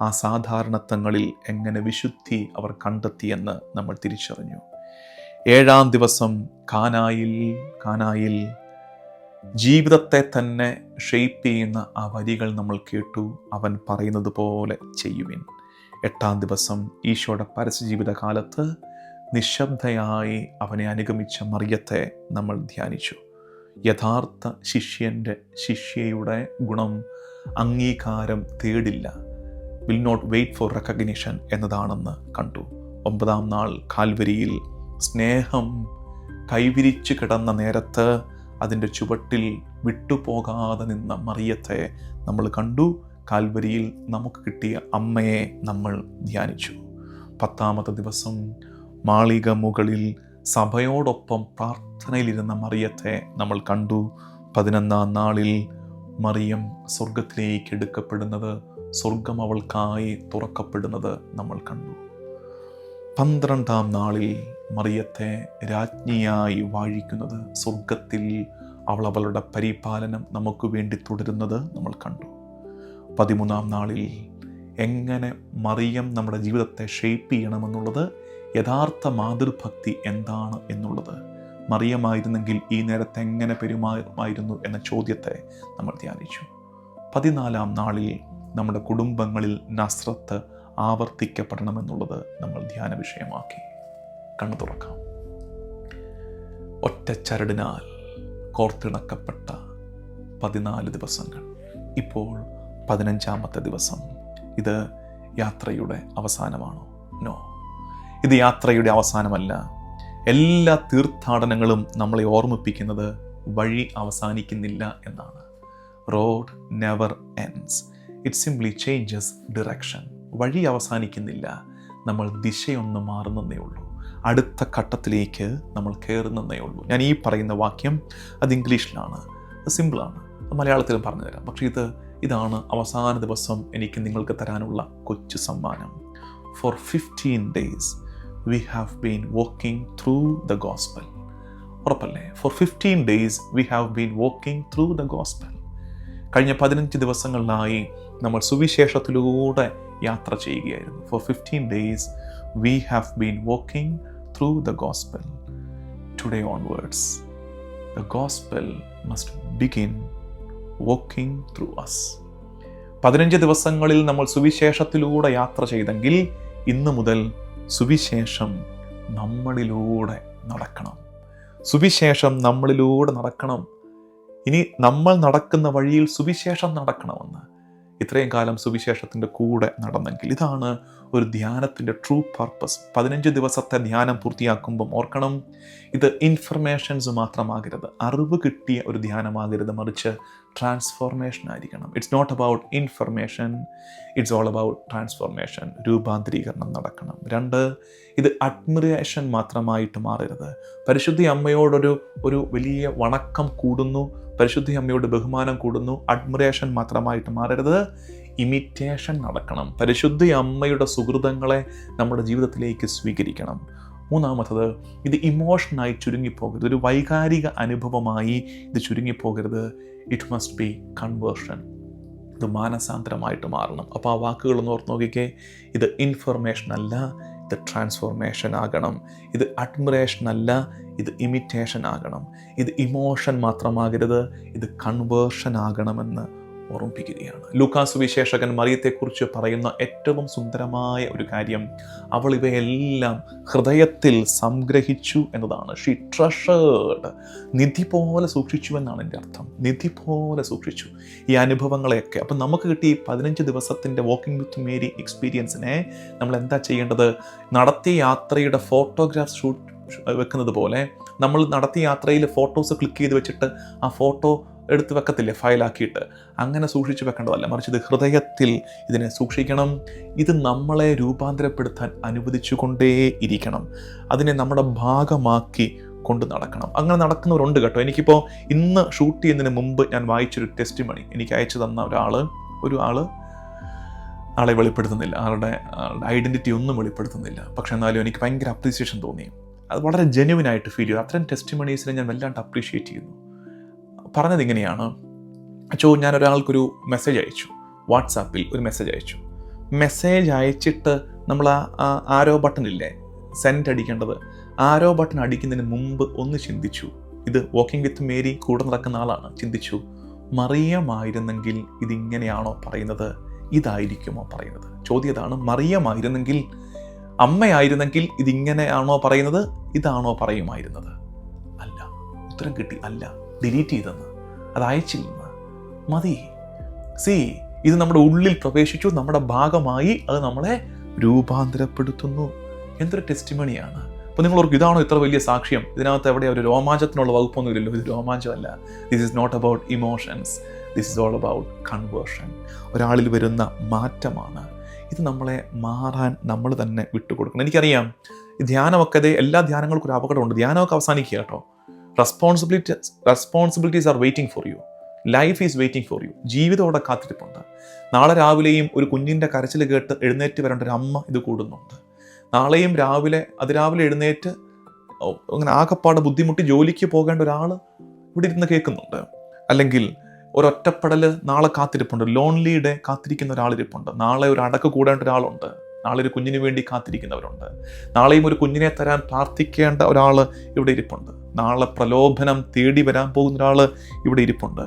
ആ സാധാരണത്വങ്ങളിൽ എങ്ങനെ വിശുദ്ധി അവർ കണ്ടെത്തിയെന്ന് നമ്മൾ തിരിച്ചറിഞ്ഞു. 7-ാം ദിവസം കാനായിൽ ജീവിതത്തെ തന്നെ ഷെയ്പ്പ് ചെയ്യുന്ന ആ വരികൾ നമ്മൾ കേട്ടു. അവൻ പറയുന്നത് പോലെ ചെയ്യുവിൻ. 8-ാം ദിവസം ഈശോയുടെ പരസ്യജീവിത കാലത്ത് നിശബ്ദയായി അവനെ അനുഗമിച്ച മറിയത്തെ നമ്മൾ ധ്യാനിച്ചു. യഥാർത്ഥ ശിഷ്യയുടെ ഗുണം അംഗീകാരം തേടില്ല, will not wait for recognition എന്നതാണെന്ന് കണ്ടു. 9-ാം നാൾ കാൽവരിയിൽ സ്നേഹം കൈവിരിച്ച് കിടന്ന നേരത്ത് അതിൻ്റെ ചുവട്ടിൽ വിട്ടുപോകാതെ നിന്ന മറിയത്തെ നമ്മൾ കണ്ടു. കാൽവരിയിൽ നമുക്ക് കിട്ടിയ അമ്മയെ നമ്മൾ ധ്യാനിച്ചു. 10-ാമത്തെ ദിവസം മാളിക മുകളിൽ സഭയോടൊപ്പം പ്രാർത്ഥനയിലിരുന്ന മറിയത്തെ നമ്മൾ കണ്ടു. 11-ാം നാളിൽ മറിയം സ്വർഗത്തിലേക്ക് എടുക്കപ്പെടുന്നത്, സ്വർഗം അവൾക്കായി തുറക്കപ്പെടുന്നത് നമ്മൾ കണ്ടു. 12-ാം നാളിൽ മറിയത്തെ രാജ്ഞിയായി വാഴിക്കുന്നത്, സ്വർഗത്തിൽ അവൾ അവളുടെ പരിപാലനം നമുക്ക് വേണ്ടി തുടരുന്നത് നമ്മൾ കണ്ടു. 13-ാം നാളിൽ എങ്ങനെ മറിയം നമ്മുടെ ജീവിതത്തെ ഷേപ്പ് ചെയ്യണമെന്നുള്ളത്, യഥാർത്ഥ മാതൃഭക്തി എന്താണ് എന്നുള്ളത്, മറിയമായിരുന്നെങ്കിൽ ഈ നേരത്തെ എങ്ങനെ പെരുമാറുമായിരുന്നു എന്ന ചോദ്യത്തെ നമ്മൾ ധ്യാനിച്ചു. 14-ാം നാളിൽ നമ്മുടെ കുടുംബങ്ങളിൽ നസ്രത്ത് ആവർത്തിക്കപ്പെടണമെന്നുള്ളത് നമ്മൾ ധ്യാന വിഷയമാക്കി. കണ്ണു തുറക്കാം. ഒറ്റ ചരടിനാൽ കോർത്തിണക്കപ്പെട്ട 14 ദിവസങ്ങൾ. ഇപ്പോൾ 15-ാമത്തെ ദിവസം. ഇത് യാത്രയുടെ അവസാനമാണോ? നോ, ഇത് യാത്രയുടെ അവസാനമല്ല. എല്ലാ തീർത്ഥാടനങ്ങളും നമ്മളെ ഓർമ്മിപ്പിക്കുന്നത് വഴി അവസാനിക്കുന്നില്ല എന്നാണ്. Road never ends, it simply changes direction. വഴി അവസാനിക്കുന്നില്ല, നമ്മൾ ദിശയൊന്ന് മാറുന്നതേ ഉള്ളൂ. അടുത്ത ഘട്ടത്തിലേക്ക് നമ്മൾ കയറുന്നതേ ഉള്ളൂ. ഞാൻ ഈ പറയുന്ന വാക്യം അത് ഇംഗ്ലീഷിലാണ്, അത് സിമ്പിളാണ്, മലയാളത്തിലും പറഞ്ഞു തരാം. പക്ഷേ ഇതാണ് അവസാന ദിവസം എനിക്ക് നിങ്ങൾക്ക് തരാനുള്ള കൊച്ചു സമ്മാനം. For 15 days we have been walking through the gospel. ഉറപ്പല്ലേ? For 15 days we have been walking through the gospel. കഴിഞ്ഞ 15 ദിവസങ്ങളിലായി നമ്മൾ സുവിശേഷത്തിലൂടെ യാത്ര ചെയ്യുകയായിരുന്നു. For 15 days we have been walking through the gospel. today onwards, the gospel must begin walking through us. 15 ദിവസങ്ങളിൽ നമ്മൾ സുവിശേഷത്തിലൂടെ യാത്ര ചെയ്തെങ്കിൽ ഇന്നു മുതൽ സുവിശേഷം നമ്മളിലൂടെ നടക്കണം. സുവിശേഷം നമ്മളിലൂടെ നടക്കണം. ഇനി നമ്മൾ നടക്കുന്ന വഴിയിൽ സുവിശേഷം നടക്കണമെന്ന് ഇത്രയും കാലം സുവിശേഷത്തിൻ്റെ കൂടെ നടന്നെങ്കിൽ ഇതാണ് ഒരു ധ്യാനത്തിൻ്റെ ട്രൂ പർപ്പസ്. 15 ദിവസത്തെ ധ്യാനം പൂർത്തിയാക്കുമ്പം ഓർക്കണം, ഇത് ഇൻഫർമേഷൻസ് മാത്രമാകരുത്, അറിവ് കിട്ടിയ ഒരു ധ്യാനമാകരുത്, മറിച്ച് ട്രാൻസ്ഫോർമേഷൻ ആയിരിക്കണം. It's not about information, it's all about transformation. രൂപാന്തരീകരണം നടക്കണം. 2, ഇത് അഡ്മിറേഷൻ മാത്രമായിട്ട് മാറരുത്. പരിശുദ്ധ അമ്മയോടൊരു വലിയ വണക്കം കൂടുന്നു, പരിശുദ്ധ അമ്മയോട് ബഹുമാനം കൂടുന്നു, അഡ്മിറേഷൻ മാത്രമായിട്ട് മാറരുത്. ഇമിറ്റേഷൻ നടക്കണം. പരിശുദ്ധ അമ്മയുടെ സുഹൃതങ്ങളെ നമ്മുടെ ജീവിതത്തിലേക്ക് സ്വീകരിക്കണം. 3, ഇത് ഇമോഷനായി ചുരുങ്ങിപ്പോകരുത്, ഒരു വൈകാരിക അനുഭവമായി ഇത് ചുരുങ്ങിപ്പോകരുത്. It must be conversion. ഇത് മാനസാന്തരമായിട്ട് മാറണം. അപ്പോൾ ആ വാക്കുകളൊന്ന് ഓർത്ത് നോക്കിക്കേ. ഇത് ഇൻഫർമേഷൻ അല്ല, ഇത് ട്രാൻസ്ഫോർമേഷൻ ആകണം. ഇത് അഡ്മിറേഷൻ അല്ല, ഇത് ഇമിറ്റേഷൻ ആകണം. ഇത് ഇമോഷൻ മാത്രമാകരുത്, ഇത് കൺവേർഷൻ ആകണമെന്ന് ഓർമ്മിപ്പിക്കുകയാണ്. ലൂക്കാസ് സുവിശേഷകൻ മറിയത്തെക്കുറിച്ച് പറയുന്ന ഏറ്റവും സുന്ദരമായ ഒരു കാര്യം, അവൾ ഇവയെല്ലാം ഹൃദയത്തിൽ സംഗ്രഹിച്ചു എന്നതാണ്. ഷീ ട്രഷേർഡ്, നിധി പോലെ സൂക്ഷിച്ചു എന്നാണ് എൻ്റെ അർത്ഥം. നിധി പോലെ സൂക്ഷിച്ചു ഈ അനുഭവങ്ങളെയൊക്കെ. അപ്പം നമുക്ക് കിട്ടിയ ഈ 15 ദിവസത്തിൻ്റെ വാക്കിംഗ് വിത്ത് മേരി എക്സ്പീരിയൻസിനെ നമ്മൾ എന്താ ചെയ്യേണ്ടത്? നടത്തിയ യാത്രയുടെ ഫോട്ടോഗ്രാഫ് ഷൂട്ട് വെക്കുന്നത് പോലെ നമ്മൾ നടത്തിയ യാത്രയിൽ ഫോട്ടോസ് ക്ലിക്ക് ചെയ്ത് വെച്ചിട്ട് ആ ഫോട്ടോ എടുത്ത് വെക്കത്തില്ലേ ഫയലാക്കിയിട്ട്, അങ്ങനെ സൂക്ഷിച്ച് വെക്കേണ്ടതല്ല, മറിച്ച് ഇത് ഹൃദയത്തിൽ ഇതിനെ സൂക്ഷിക്കണം. ഇത് നമ്മളെ രൂപാന്തരപ്പെടുത്താൻ അനുവദിച്ചു കൊണ്ടേ ഇരിക്കണം. അതിനെ നമ്മുടെ ഭാഗമാക്കി കൊണ്ട് നടക്കണം. അങ്ങനെ നടക്കുന്നവരുണ്ട് കേട്ടോ. എനിക്കിപ്പോൾ ഇന്ന് ഷൂട്ട് ചെയ്യുന്നതിന് മുമ്പ് ഞാൻ വായിച്ചൊരു ടെസ്റ്റിമണി എനിക്ക് അയച്ചു തന്ന ആളെ വെളിപ്പെടുത്തുന്നില്ല, ആളുടെ ഐഡൻറ്റിറ്റി ഒന്നും വെളിപ്പെടുത്തുന്നില്ല. പക്ഷെ എന്നാലും എനിക്ക് ഭയങ്കര അപ്രീസിയേഷൻ തോന്നി. അത് വളരെ ജെന്യുവിനായിട്ട് ഫീൽ ചെയ്തു. അത്തരം ടെസ്റ്റിമണീസിനെ ഞാൻ വല്ലാണ്ട് അപ്രീഷിയേറ്റ് ചെയ്യുന്നു. പറഞ്ഞത് ഇങ്ങനെയാണ്: ഞാൻ ഒരാൾക്കൊരു മെസ്സേജ് അയച്ചു, വാട്സാപ്പിൽ ഒരു മെസ്സേജ് അയച്ചു. മെസ്സേജ് അയച്ചിട്ട് നമ്മൾ ആ ആരോ ബട്ടൺ ഇല്ലേ, സെൻഡ് അടിക്കേണ്ടത്, ആരോ ബട്ടൺ അടിക്കുന്നതിന് മുമ്പ് ഒന്ന് ചിന്തിച്ചു. ഇത് വാക്കിംഗ് വിത്ത് മേരി കൂടെ നടക്കുന്ന ആളാണ്. ചിന്തിച്ചു, മറിയമായിരുന്നെങ്കിൽ ഇതിങ്ങനെയാണോ പറയുന്നത്, ഇതായിരിക്കുമോ പറയുന്നത്? ചോദ്യതാണ്, മറിയമായിരുന്നെങ്കിൽ, അമ്മയായിരുന്നെങ്കിൽ ഇതിങ്ങനെയാണോ പറയുന്നത്, ഇതാണോ പറയുമായിരുന്നത്? അല്ല. ഉത്തരം കിട്ടി, അല്ല. ഡിലീറ്റ് ചെയ്തെന്ന്, അത് അയച്ചില്ലെന്ന്. മതി. ഇത് നമ്മുടെ ഉള്ളിൽ പ്രവേശിച്ചു, നമ്മുടെ ഭാഗമായി, അത് നമ്മളെ രൂപാന്തരപ്പെടുത്തുന്നു. എന്തൊരു ടെസ്റ്റിമണിയാണ്. അപ്പോൾ നിങ്ങൾ ഓർക്കും, ഇതാണോ ഇത്ര വലിയ സാക്ഷ്യം? ഇതിനകത്ത് എവിടെ ഒരു രോമാഞ്ചത്തിനുള്ള വകുപ്പൊന്നുമില്ലല്ലോ. ഇത് രോമാഞ്ചമല്ല. This is not about emotions, this is all about conversion. ഒരാളിൽ വരുന്ന മാറ്റമാണ്. ഇത് നമ്മളെ മാറാൻ നമ്മൾ തന്നെ വിട്ടുകൊടുക്കണം. എനിക്കറിയാം, ധ്യാനമൊക്കെ എല്ലാ ധ്യാനങ്ങൾക്കും ഒരു അപകടമുണ്ട്. ധ്യാനമൊക്കെ അവസാനിക്കുക കേട്ടോ. Responsibilities are waiting for U. Life is waiting for U. ജീവിതം അവിടെ കാത്തിരിപ്പുണ്ട്. നാളെ രാവിലെയും ഒരു കുഞ്ഞിൻ്റെ കരച്ചിൽ കേട്ട് എഴുന്നേറ്റ് വരേണ്ട ഒരു അമ്മ ഇത് കൂടുന്നുണ്ട്. നാളെയും അതിരാവിലെ എഴുന്നേറ്റ് അങ്ങനെ ആകപ്പാടെ ബുദ്ധിമുട്ടി ജോലിക്ക് പോകേണ്ട ഒരാൾ ഇവിടെ ഇരുന്ന് കേൾക്കുന്നുണ്ട്. അല്ലെങ്കിൽ ഒരൊറ്റപ്പെടൽ നാളെ കാത്തിരിപ്പുണ്ട്. ലോൺലി ഡേ കാത്തിരിക്കുന്ന ഒരാളിരിപ്പുണ്ട്. നാളെ ഒരു അടക്ക് കൂടേണ്ട ഒരാളുണ്ട്. നാളെ ഒരു കുഞ്ഞിന് വേണ്ടി കാത്തിരിക്കുന്നവരുണ്ട്. നാളെയും ഒരു കുഞ്ഞിനെ തരാൻ പ്രാർത്ഥിക്കേണ്ട ഒരാൾ ഇവിടെ ഇരിപ്പുണ്ട്. നാളെ പ്രലോഭനം തേടി വരാൻ പോകുന്ന ഒരാൾ ഇവിടെ ഇരിപ്പുണ്ട്.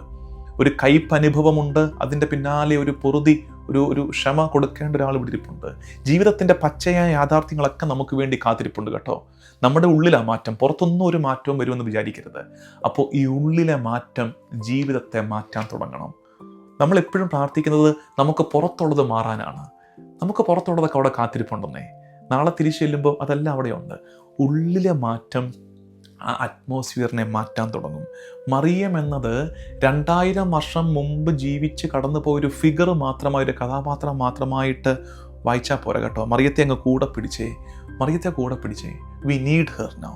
ഒരു കയ്പനുഭവമുണ്ട്, അതിൻ്റെ പിന്നാലെ ഒരു പൊറുതി, ഒരു ക്ഷമ കൊടുക്കേണ്ട ഒരാൾ ഇവിടെ ഇരിപ്പുണ്ട്. ജീവിതത്തിൻ്റെ പച്ചയായ യാഥാർത്ഥ്യങ്ങളൊക്കെ നമുക്ക് വേണ്ടി കാത്തിരിപ്പുണ്ട് കേട്ടോ. നമ്മുടെ ഉള്ളിലെ മാറ്റം, പുറത്തൊന്നും ഒരു മാറ്റവും വരുമെന്ന് വിചാരിക്കരുത്. അപ്പോൾ ഈ ഉള്ളിലെ മാറ്റം ജീവിതത്തെ മാറ്റാൻ തുടങ്ങണം. നമ്മളെപ്പോഴും പ്രാർത്ഥിക്കുന്നത് നമുക്ക് പുറത്തുള്ളത് മാറാനാണ്. നമുക്ക് പുറത്തുള്ളതൊക്കെ അവിടെ കാത്തിരിപ്പുണ്ടെന്നേ. നാളെ തിരിച്ചു ചെല്ലുമ്പോൾ അതെല്ലാം അവിടെയുണ്ട്. ഉള്ളിലെ മാറ്റം ആ അറ്റ്മോസ്ഫിയറിനെ മാറ്റാൻ തുടങ്ങും. മറിയം എന്നത് 2000 വർഷം മുമ്പ് ജീവിച്ച് കടന്നു പോയൊരു ഫിഗർ മാത്രമായി, ഒരു കഥാപാത്രം മാത്രമായിട്ട് വായിച്ചാൽ പോരാ കേട്ടോ. മറിയത്തെ അങ്ങ് കൂടെ പിടിച്ചേ. We need her now.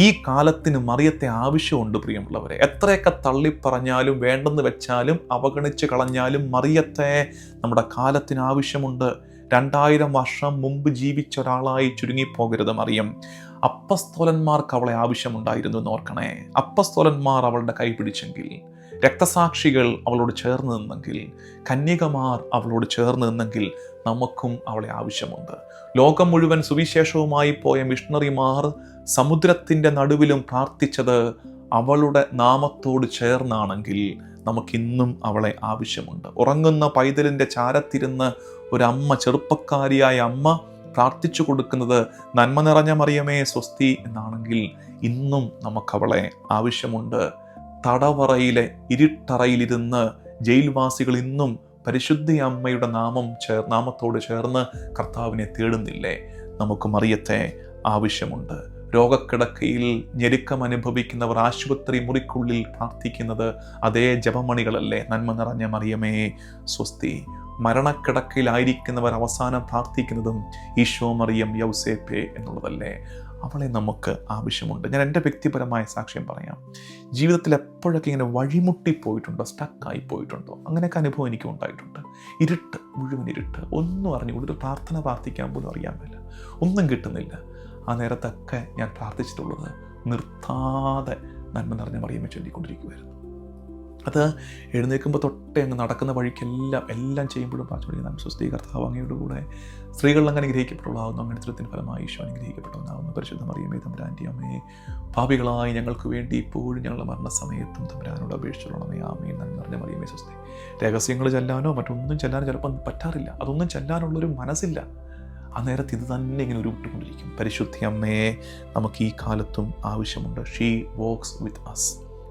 ഈ കാലത്തിന് മറിയത്തെ ആവശ്യമുണ്ട് പ്രിയമുള്ളവരെ. എത്രയൊക്കെ തള്ളിപ്പറഞ്ഞാലും വേണ്ടെന്ന് വെച്ചാലും അവഗണിച്ച് കളഞ്ഞാലും മറിയത്തെ നമ്മുടെ കാലത്തിന് ആവശ്യമുണ്ട്. 2000 വർഷം മുമ്പ് ജീവിച്ച ഒരാളായി ചുരുങ്ങിപ്പോകരുത് മറിയം. അപ്പസ്തോലന്മാർക്ക് അവളെ ആവശ്യമുണ്ടായിരുന്നു എന്ന് ഓർക്കണേ. അപ്പസ്തോലന്മാർ അവളുടെ കൈ പിടിച്ചെങ്കിൽ രക്തസാക്ഷികൾ അവളോട് ചേർന്ന് നിന്നെങ്കിൽ, കന്യകമാർ അവളോട് ചേർന്ന് നിന്നെങ്കിൽ നമുക്കും അവളെ ആവശ്യമുണ്ട്. ലോകം മുഴുവൻ സുവിശേഷവുമായി പോയ മിഷണറിമാർ സമുദ്രത്തിൻ്റെ നടുവിലും പ്രാർത്ഥിച്ചത് അവളുടെ നാമത്തോട് ചേർന്നാണെങ്കിൽ നമുക്കിന്നും അവളെ ആവശ്യമുണ്ട്. ഉറങ്ങുന്ന പൈതലിൻ്റെ ചാരത്തിരുന്ന് ഒരമ്മ, ചെറുപ്പക്കാരിയായ അമ്മ പ്രാർത്ഥിച്ചു കൊടുക്കുന്നത് നന്മ നിറഞ്ഞ മറിയമേ സ്വസ്തി എന്നാണെങ്കിൽ ഇന്നും നമുക്കവളെ ആവശ്യമുണ്ട്. തടവറയിലെ ഇരുട്ടറയിലിരുന്ന് ജയിൽവാസികൾ ഇന്നും പരിശുദ്ധ അമ്മയുടെ നാമത്തോട് ചേർന്ന് കർത്താവിനെ തേടുന്നില്ലേ? നമുക്ക് മറിയത്തെ ആവശ്യമുണ്ട്. രോഗക്കിടക്കയിൽ ഞെരുക്കം അനുഭവിക്കുന്നവർ ആശുപത്രി മുറിക്കുള്ളിൽ പ്രാർത്ഥിക്കുന്നത് അതേ ജപമണികളല്ലേ? നന്മ നിറഞ്ഞ മറിയമേ സ്വസ്തി. മരണക്കിടക്കയിലായിരിക്കുന്നവർ അവസാനം പ്രാർത്ഥിക്കുന്നതും ഈശോ മറിയം യൗസേപ്പേ എന്നുള്ളതല്ലേ? അവളെ നമുക്ക് ആവശ്യമുണ്ട്. ഞാൻ എൻ്റെ വ്യക്തിപരമായ സാക്ഷ്യം പറയാം. ജീവിതത്തിൽ എപ്പോഴൊക്കെ ഇങ്ങനെ വഴിമുട്ടിപ്പോയിട്ടുണ്ടോ, സ്റ്റക്കായി പോയിട്ടുണ്ടോ? അങ്ങനെയൊക്കെ അനുഭവം എനിക്കും ഉണ്ടായിട്ടുണ്ട്. ഇരുട്ട്, മുഴുവൻ ഇരുട്ട്, ഒന്നും അറിഞ്ഞുകൊണ്ട് ഒരു പ്രാർത്ഥന പ്രാർത്ഥിക്കാൻ പോലും അറിയാൻ പറ്റില്ല, ഒന്നും കിട്ടുന്നില്ല. ആ നേരത്തൊക്കെ ഞാൻ പ്രാർത്ഥിച്ചിട്ടുള്ളത് നിർത്താതെ നന്മ നിറഞ്ഞ മറിയമേ ചൊല്ലിക്കൊണ്ടിരിക്കുമായിരുന്നു. അത് എഴുന്നേൽക്കുമ്പോൾ തൊട്ടേ അങ്ങ് നടക്കുന്ന വഴിക്കെല്ലാം ചെയ്യുമ്പോഴും പ്രാർത്ഥിച്ചു, സ്വസ്തി കർത്താവ് അങ്ങയുടെ കൂടെ സ്ത്രീകളിൽ അങ്ങനെ അനുഗ്രഹിക്കപ്പെട്ടുള്ളതാവുന്നു, അങ്ങനത്തെ ഫലമായി ഈശോ അനുഗ്രഹിക്കപ്പെട്ടവനാവുന്നു. പരിശുദ്ധ മറിയമേ തമ്പുരാൻ്റെ അമ്മയെ, പാപികളായി ഞങ്ങൾക്ക് വേണ്ടി ഇപ്പോഴും ഞങ്ങളുടെ മരണസമയത്തും തമ്പുരാനോട് അപേക്ഷിച്ചുള്ളമേ. ആമേൻ. നന്മ നിറഞ്ഞ മറിയമേ സ്വസ്തി. രഹസ്യങ്ങൾ ചെല്ലാനോ മറ്റൊന്നും ചെല്ലാനോ ചിലപ്പോൾ പറ്റാറില്ല, അതൊന്നും ചെല്ലാനുള്ളൊരു മനസ്സില്ല. ആ നേരത്ത് ഇത് തന്നെ ഇങ്ങനെ ഉരുവിട്ടുകൊണ്ടിരിക്കും. പരിശുദ്ധ അമ്മയെ നമുക്ക് ഈ കാലത്തും ആവശ്യമുണ്ട്. She walks with us.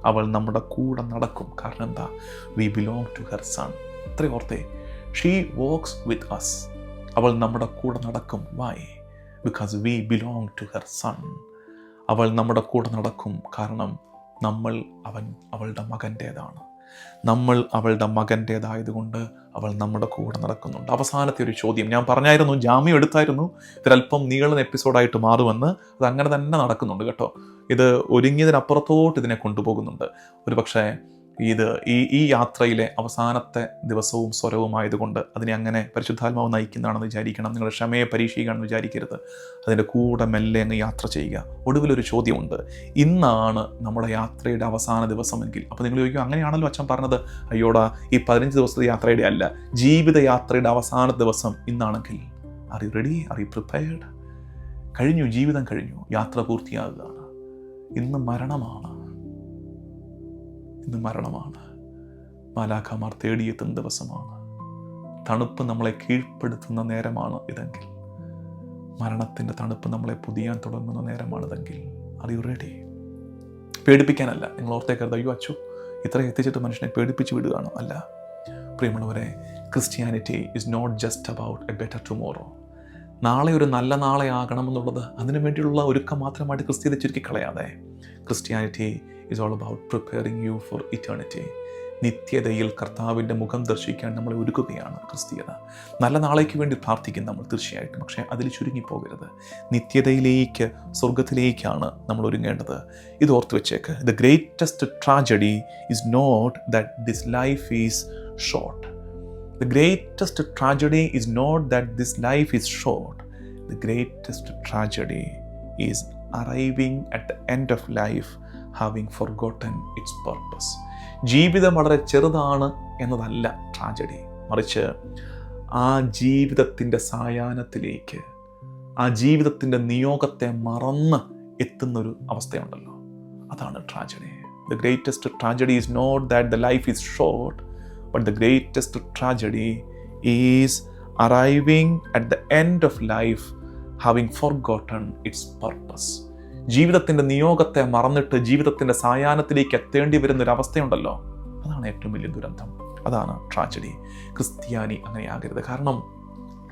അവൾ നമ്മുടെ കൂടെ നടക്കും. കാരണം എന്താ? We belong to her son. അത്ര ഓർത്തേ, ഷീ വോക്സ് വിത്ത് അസ്. അവൾ നമ്മുടെ കൂടെ നടക്കും. Why? Because we belong to her son. അവൾ നമ്മുടെ കൂടെ നടക്കും കാരണം നമ്മൾ അവളുടെ മകൻ്റേതാണ്. നമ്മൾ അവളുടെ മകൻ്റേതായതുകൊണ്ട് അവൾ നമ്മുടെ കൂടെ നടക്കുന്നുണ്ട്. അവസാനത്തെ ഒരു ചോദ്യം ഞാൻ പറഞ്ഞായിരുന്നു, ജാമ്യം എടുത്തായിരുന്നു, ഇതൊരല്പം നീളുന്ന എപ്പിസോഡായിട്ട് മാറുമെന്ന്. അത് അങ്ങനെ തന്നെ നടക്കുന്നുണ്ട് കേട്ടോ. ഇത് ഒരുങ്ങിയതിനപ്പുറത്തോട്ട് ഇതിനെ കൊണ്ടുപോകുന്നുണ്ട്. ഒരു പക്ഷേ ഈ യാത്രയിലെ അവസാനത്തെ ദിവസവും സ്വരവുമായതുകൊണ്ട് അതിനെ അങ്ങനെ പരിശുദ്ധാത്മാവ് നയിക്കുന്നതാണെന്ന് വിചാരിക്കണം. നിങ്ങളുടെ ക്ഷമയെ പരീക്ഷിക്കുകയാണെന്ന് വിചാരിക്കരുത്. അതിൻ്റെ കൂടെ മെല്ലെ അങ്ങ് യാത്ര ചെയ്യുക. ഒടുവിലൊരു ചോദ്യമുണ്ട്, ഇന്നാണ് നമ്മുടെ യാത്രയുടെ അവസാന ദിവസമെങ്കിൽ. അപ്പോൾ നിങ്ങൾ ചോദിക്കും, അങ്ങനെയാണല്ലോ അച്ഛൻ പറഞ്ഞത്. അയ്യോടാ, ഈ 15 ദിവസത്തെ യാത്രയുടെ അല്ല, ജീവിതയാത്രയുടെ അവസാന ദിവസം ഇന്നാണെങ്കിൽ are you ready? Are you prepared? കഴിഞ്ഞു, ജീവിതം കഴിഞ്ഞു, യാത്ര പൂർത്തിയാകുകയാണ്. ഇന്ന് മരണമാണ്. മാലാഖമാർ തേടിയെത്തുന്ന ദിവസമാണ്. തണുപ്പ് നമ്മളെ കീഴ്പ്പെടുത്തുന്ന നേരമാണ് ഇതെങ്കിൽ, മരണത്തിൻ്റെ തണുപ്പ് നമ്മളെ പുതിയാൻ തുടങ്ങുന്ന നേരമാണിതെങ്കിൽ ആർ യു റെഡി? പേടിപ്പിക്കാനല്ല. നിങ്ങൾ ഓർത്തേക്കരുത്, അയ്യോ അച്ചു ഇത്രയും എത്തിച്ചിട്ട് മനുഷ്യനെ പേടിപ്പിച്ച് വിടുകയാണോ? അല്ല പ്രിയമുള്ളവരെ, Christianity is not just about a better tomorrow. നാളെ ഒരു നല്ല നാളെ ആകണമെന്നുള്ളത് അതിനു വേണ്ടിയുള്ള ഒരുക്കം മാത്രമായിട്ട് ക്രിസ്ത്യത ചുരുക്കിക്കളയാതെ, Christianity is all about preparing you for eternity. നിത്യതയിൽ കർത്താവിൻ്റെ മുഖം ദർശിക്കാൻ നമ്മളെ ഒരുക്കുകയാണ് ക്രിസ്തീയത. നല്ല നാളേക്ക് വേണ്ടി പ്രാർത്ഥിക്കും നമ്മൾ തീർച്ചയായിട്ടും, പക്ഷേ അതിൽ ചുരുങ്ങിപ്പോകരുത്. നിത്യതയിലേക്ക്, സ്വർഗത്തിലേക്കാണ് നമ്മൾ ഒരുങ്ങേണ്ടത്. ഇത് ഓർത്ത് വെച്ചേക്ക്. The greatest tragedy is not that this life is short. The greatest tragedy is not that this life is short. The greatest tragedy is arriving at the end of life having forgotten its purpose. ജീവിതം വളരെ ചെറുതാണ് എന്നതല്ല ട്രാജഡി, മറിച്ച് ആ ജീവിതത്തിൻ്റെ സായാഹ്നത്തിലേക്ക്, ആ ജീവിതത്തിൻ്റെ നിയോഗത്തെ മറന്ന് എത്തുന്നൊരു അവസ്ഥയുണ്ടല്ലോ, അതാണ് tragedy. The greatest tragedy is not that the life is short, but the greatest tragedy is arriving at the end of life having forgotten its purpose. ജീവിതത്തിൻ്റെ നിയോഗത്തെ മറന്നിട്ട് ജീവിതത്തിൻ്റെ സായാഹ്നത്തിലേക്ക് എത്തേണ്ടി വരുന്നൊരവസ്ഥയുണ്ടല്ലോ, അതാണ് ഏറ്റവും വലിയ ദുരന്തം, അതാണ് ട്രാജഡി. ക്രിസ്ത്യാനി അങ്ങനെയാകരുത്. കാരണം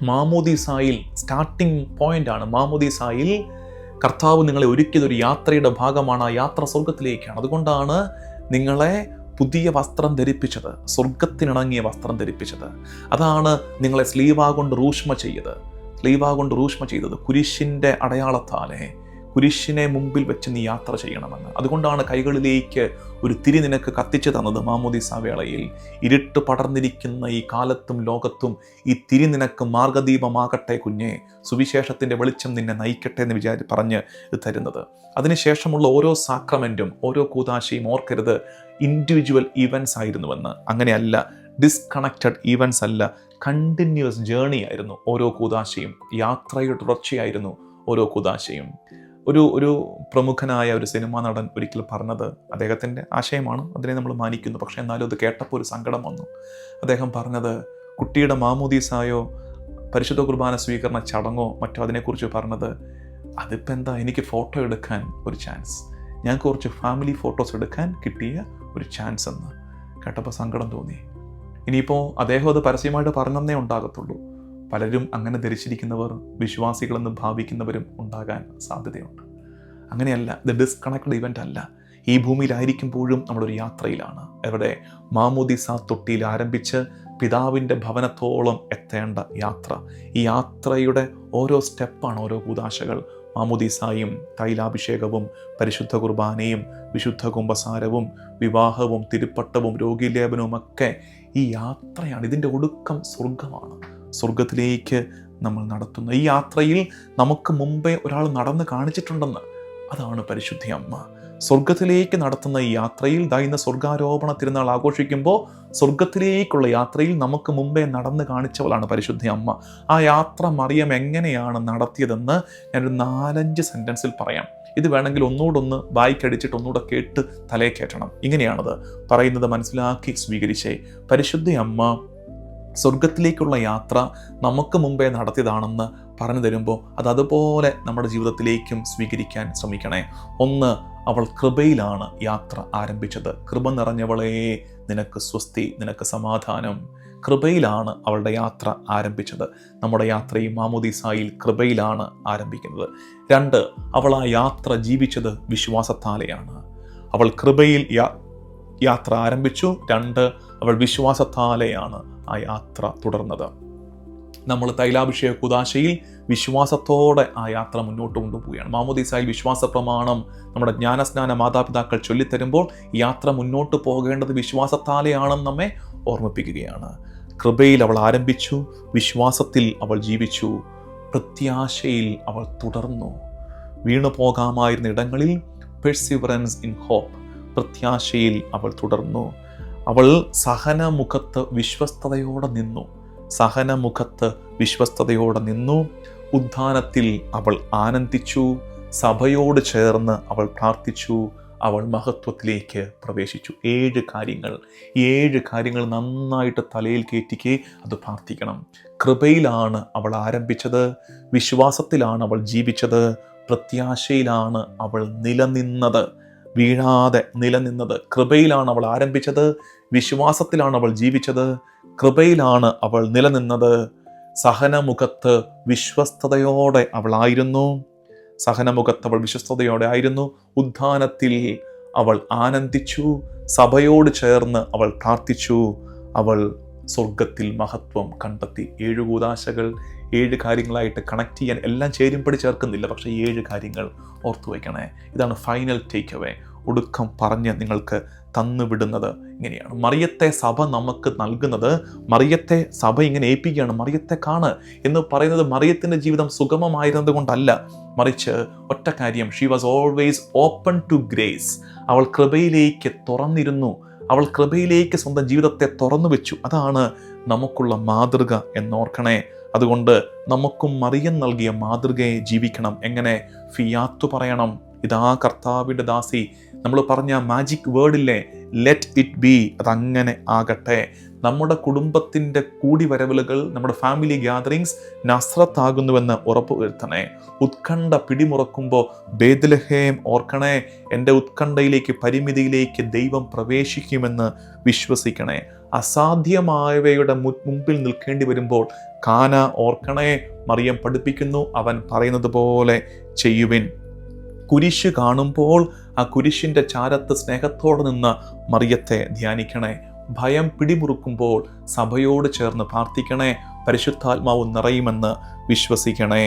മാമോദീസായിൽ സ്റ്റാർട്ടിംഗ് പോയിൻ്റാണ്. മാമോദീസായിൽ കർത്താവ് നിങ്ങളെ ഒരുക്കിയതൊരു യാത്രയുടെ ഭാഗമാണ്. ആ യാത്ര സ്വർഗത്തിലേക്കാണ്. അതുകൊണ്ടാണ് നിങ്ങളെ പുതിയ വസ്ത്രം ധരിപ്പിച്ചത്, സ്വർഗത്തിനിണങ്ങിയ വസ്ത്രം ധരിപ്പിച്ചത്. അതാണ് നിങ്ങളെ സ്ലീവാ കൊണ്ട് റൂഷ്മ ചെയ്തത്. കുരിശിൻ്റെ അടയാളത്താലെ, കുരിശിനെ മുമ്പിൽ വെച്ച് നീ യാത്ര ചെയ്യണമെന്ന്. അതുകൊണ്ടാണ് കൈകളിലേക്ക് ഒരു തിരി നിനക്ക് കത്തിച്ചു തന്നത് മാമോദീസ വേളയിൽ. ഇരുട്ട് പടർന്നിരിക്കുന്ന ഈ കാലത്തും ലോകത്തും ഈ തിരി നിനക്ക് മാർഗദീപമാകട്ടെ കുഞ്ഞെ, സുവിശേഷത്തിൻ്റെ വെളിച്ചം നിന്നെ നയിക്കട്ടെ എന്ന് പറഞ്ഞ് തരുന്നത്. അതിനുശേഷമുള്ള ഓരോ സാക്രമെൻറ്റും ഓരോ കൂദാശയും ഓർക്കരുത് ഇൻഡിവിജ്വൽ ഈവൻസ് ആയിരുന്നുവെന്ന്. അങ്ങനെയല്ല, ഡിസ്കണക്റ്റഡ് ഈവൻസ് അല്ല, കണ്ടിന്യൂസ് ജേർണി ആയിരുന്നു ഓരോ കൂദാശയും. യാത്രയുടെ തുടർച്ചയായിരുന്നു ഓരോ കൂദാശയും. ഒരു പ്രമുഖനായ ഒരു സിനിമാ നടൻ ഒരിക്കൽ പറഞ്ഞത്, അദ്ദേഹത്തിൻ്റെ ആശയമാണ്, അതിനെ നമ്മൾ മാനിക്കുന്നു, പക്ഷേ എന്നാലും അത് കേട്ടപ്പോൾ ഒരു സങ്കടം വന്നു. അദ്ദേഹം പറഞ്ഞത്, കുട്ടിയുടെ മാമോദീസായോ പരിശുദ്ധ കുർബാന സ്വീകരണ ചടങ്ങോ മറ്റോ അതിനെക്കുറിച്ച് പറഞ്ഞത്, അതിപ്പോൾ എന്താ, എനിക്ക് ഫോട്ടോ എടുക്കാൻ ഒരു ചാൻസ്, ഞാൻ കുറച്ച് ഫാമിലി ഫോട്ടോസ് എടുക്കാൻ കിട്ടിയ ഒരു ചാൻസ് എന്ന് കേട്ടപ്പോൾ സങ്കടം തോന്നി. ഇനിയിപ്പോൾ അദ്ദേഹം അത് പരസ്യമായിട്ട് പറഞ്ഞതേ ഉണ്ടാകത്തുള്ളൂ. പലരും അങ്ങനെ ധരിച്ചിരിക്കുന്നവർ വിശ്വാസികളെന്ന് ഭാവിക്കുന്നവരും ഉണ്ടാകാൻ സാധ്യതയുണ്ട്. അങ്ങനെയല്ല, ഇത് ഡിസ്കണക്റ്റഡ് ഇവൻ്റ് അല്ല. ഈ ഭൂമിയിലായിരിക്കുമ്പോഴും നമ്മളൊരു യാത്രയിലാണ്. എവിടെ? മാമോദീസ തൊട്ടിയിൽ ആരംഭിച്ച് പിതാവിൻ്റെ ഭവനത്തോളം എത്തേണ്ട യാത്ര. ഈ യാത്രയുടെ ഓരോ സ്റ്റെപ്പാണ് ഓരോ കൂദാശകൾ. മാമോദീസായും തൈലാഭിഷേകവും പരിശുദ്ധ കുർബാനയും വിശുദ്ധ കുമ്പസാരവും വിവാഹവും തിരുപ്പട്ടവും രോഗീലേപനവും ഒക്കെ ഈ യാത്രയാണ്. ഇതിൻ്റെ ഒടുക്കം സ്വർഗമാണ്. സ്വർഗത്തിലേക്ക് നമ്മൾ നടത്തുന്ന ഈ യാത്രയിൽ നമുക്ക് മുമ്പേ ഒരാൾ നടന്ന് കാണിച്ചിട്ടുണ്ടെന്ന്. അതാണ് പരിശുദ്ധ അമ്മ. സ്വർഗത്തിലേക്ക് നടത്തുന്ന ഈ യാത്രയിൽ ഇന്ന് സ്വർഗാരോപണ തിരുനാൾ ആഘോഷിക്കുമ്പോൾ സ്വർഗത്തിലേക്കുള്ള യാത്രയിൽ നമുക്ക് മുമ്പേ നടന്ന് കാണിച്ചവളാണ് പരിശുദ്ധ അമ്മ. ആ യാത്ര മറിയം എങ്ങനെയാണ് നടത്തിയതെന്ന് ഞാനൊരു 4-5 സെൻറ്റൻസിൽ പറയാം. ഇത് വേണമെങ്കിൽ ഒന്നുകൂടൊന്ന് വായിക്കടിച്ചിട്ട് ഒന്നുകൂടെ കേട്ട് തലേ കയറ്റണം. ഇങ്ങനെയാണത് പറയുന്നത്, മനസ്സിലാക്കി സ്വീകരിച്ചേ. പരിശുദ്ധ അമ്മ സ്വർഗത്തിലേക്കുള്ള യാത്ര നമുക്ക് മുമ്പേ നടത്തിയതാണെന്ന് പറഞ്ഞു തരുമ്പോൾ അതുപോലെ നമ്മുടെ ജീവിതത്തിലേക്കും സ്വീകരിക്കാൻ ശ്രമിക്കണേ. ഒന്ന്, അവൾ കൃപയിലാണ് യാത്ര ആരംഭിച്ചത്. കൃപ നിറഞ്ഞവളേ നിനക്ക് സ്വസ്തി, നിനക്ക് സമാധാനം. കൃപയിലാണ് അവളുടെ യാത്ര ആരംഭിച്ചത്. നമ്മുടെ യാത്രയും മാമോദീസായിൽ കൃപയിലാണ് ആരംഭിക്കുന്നത്. 2, അവൾ ആ യാത്ര ജീവിച്ചത് വിശ്വാസത്താലെയാണ്. അവൾ കൃപയിൽ യാത്ര ആരംഭിച്ചു. 2, അവൾ വിശ്വാസത്താലെയാണ് ആ യാത്ര തുടർന്നത്. നമ്മൾ തൈലാഭിഷേക കുദാശയിൽ വിശ്വാസത്തോടെ ആ യാത്ര മുന്നോട്ട് കൊണ്ടുപോവുകയാണ്. മാമോദീസായിൽ വിശ്വാസ പ്രമാണം നമ്മുടെ ജ്ഞാനസ്നാന മാതാപിതാക്കൾ ചൊല്ലിത്തരുമ്പോൾ യാത്ര മുന്നോട്ട് പോകേണ്ടത് വിശ്വാസത്താലെയാണെന്ന് നമ്മെ ഓർമ്മിപ്പിക്കുകയാണ്. കൃപയിൽ അവൾ ആരംഭിച്ചു, വിശ്വാസത്തിൽ അവൾ ജീവിച്ചു, പ്രത്യാശയിൽ അവൾ തുടർന്നു. വീണു പോകാമായിരുന്ന ഇടങ്ങളിൽ പെർസിവറൻസ് ഇൻ ഹോപ്പ്, പ്രത്യാശയിൽ അവൾ തുടർന്നു. അവൾ സഹനമുഖത്ത് വിശ്വസ്തയോടെ നിന്നു. സഹനമുഖത്ത് വിശ്വസ്തയോടെ നിന്നു. ഉദ്ധാനത്തിൽ അവൾ ആനന്ദിച്ചു. സഭയോട് ചേർന്ന് അവൾ പ്രാർത്ഥിച്ചു. അവൾ മഹത്വത്തിലേക്ക് പ്രവേശിച്ചു. 7 കാര്യങ്ങൾ നന്നായിട്ട് തലയിൽ കയറ്റിക്കേ അത് പ്രാർത്ഥിക്കണം. കൃപയിലാണ് അവൾ ആരംഭിച്ചത്, വിശ്വാസത്തിലാണ് അവൾ ജീവിച്ചത്, പ്രത്യാശയിലാണ് അവൾ നിലനിന്നത്, വീഴാതെ നിലനിന്നത്. കൃപയിലാണ് അവൾ ആരംഭിച്ചത്, വിശ്വാസത്തിലാണ് അവൾ ജീവിച്ചത്, കൃപയിലാണ് അവൾ നിലനിന്നത്. സഹനമുഖത്ത് വിശ്വസ്തയോടെ അവളായിരുന്നു. സഹനമുഖത്ത് അവൾ വിശ്വസ്തയോടെ ആയിരുന്നു. ഉദ്ധാനത്തിൽ അവൾ ആനന്ദിച്ചു. സഭയോട് ചേർന്ന് അവൾ പ്രാർത്ഥിച്ചു. അവൾ സ്വർഗത്തിൽ മഹത്വം കണ്ടെത്തി. 7 കൂദാശകൾ 7 കാര്യങ്ങളായിട്ട് കണക്ട് ചെയ്യാൻ എല്ലാം ചേരുമ്പടി ചേർക്കുന്നില്ല, പക്ഷേ 7 കാര്യങ്ങൾ ഓർത്തു വയ്ക്കണേ. ഇതാണ് ഫൈനൽ ടേക്ക് അവേ. ഒടുക്കം പറഞ്ഞ് നിങ്ങൾക്ക് തന്നുവിടുന്നത് ഇങ്ങനെയാണ്. മറിയത്തെ സഭ നമുക്ക് നൽകുന്നത്, മറിയത്തെ സഭ ഇങ്ങനെ ഏൽപ്പിക്കുകയാണ്, മറിയത്തെ കാണ് എന്ന് പറയുന്നത് മറിയത്തിൻ്റെ ജീവിതം സുഗമമായിരുന്നത് കൊണ്ടല്ല, മറിച്ച് ഒറ്റ കാര്യം, she was always open to grace. അവൾ കൃപയിലേക്ക് തുറന്നിരുന്നു. അവൾ കൃപയിലേക്ക് സ്വന്തം ജീവിതത്തെ തുറന്നു വെച്ചു. അതാണ് നമുക്കുള്ള മാതൃക എന്നോർക്കണേ. അതുകൊണ്ട് നമുക്കും മറിയം നൽകിയ മാതൃകയെ ജീവിക്കണം. എങ്ങനെ? ഫിയാത്തു പറയണം. ഇതാ കർത്താവിൻ്റെ ദാസി. നമ്മൾ പറഞ്ഞ മാജിക് വേർഡില്ലേ, ലെറ്റ് ഇറ്റ് ബി, അതങ്ങനെ ആകട്ടെ. നമ്മുടെ കുടുംബത്തിൻ്റെ കൂടിവരവലുകൾ, നമ്മുടെ ഫാമിലി ഗ്യാതറിങ്സ് നസ്രത്താകുന്നുവെന്ന് ഉറപ്പുവരുത്തണേ. ഉത്കണ്ഠ പിടിമുറക്കുമ്പോൾ ബേത്ലഹേം ഓർക്കണേ. എൻ്റെ ഉത്കണ്ഠയിലേക്ക്, പരിമിതിയിലേക്ക് ദൈവം പ്രവേശിക്കുമെന്ന് വിശ്വസിക്കണേ. അസാധ്യമായവയുടെ മുമ്പിൽ നിൽക്കേണ്ടി വരുമ്പോൾ കാന ഓർക്കണേ. മറിയം പഠിപ്പിക്കുന്നു, അവൻ പറയുന്നത് പോലെ ചെയ്യുവിൻ. കുരിശ് കാണുമ്പോൾ ആ കുരിശിൻ്റെ ചാരത്ത് സ്നേഹത്തോടെ നിന്ന് മറിയത്തെ ധ്യാനിക്കണേ. ഭയം പിടിമുറുക്കുമ്പോൾ സഭയോട് ചേർന്ന് പ്രാർത്ഥിക്കണേ. പരിശുദ്ധാത്മാവ് നിറയുമെന്ന് വിശ്വസിക്കണേ.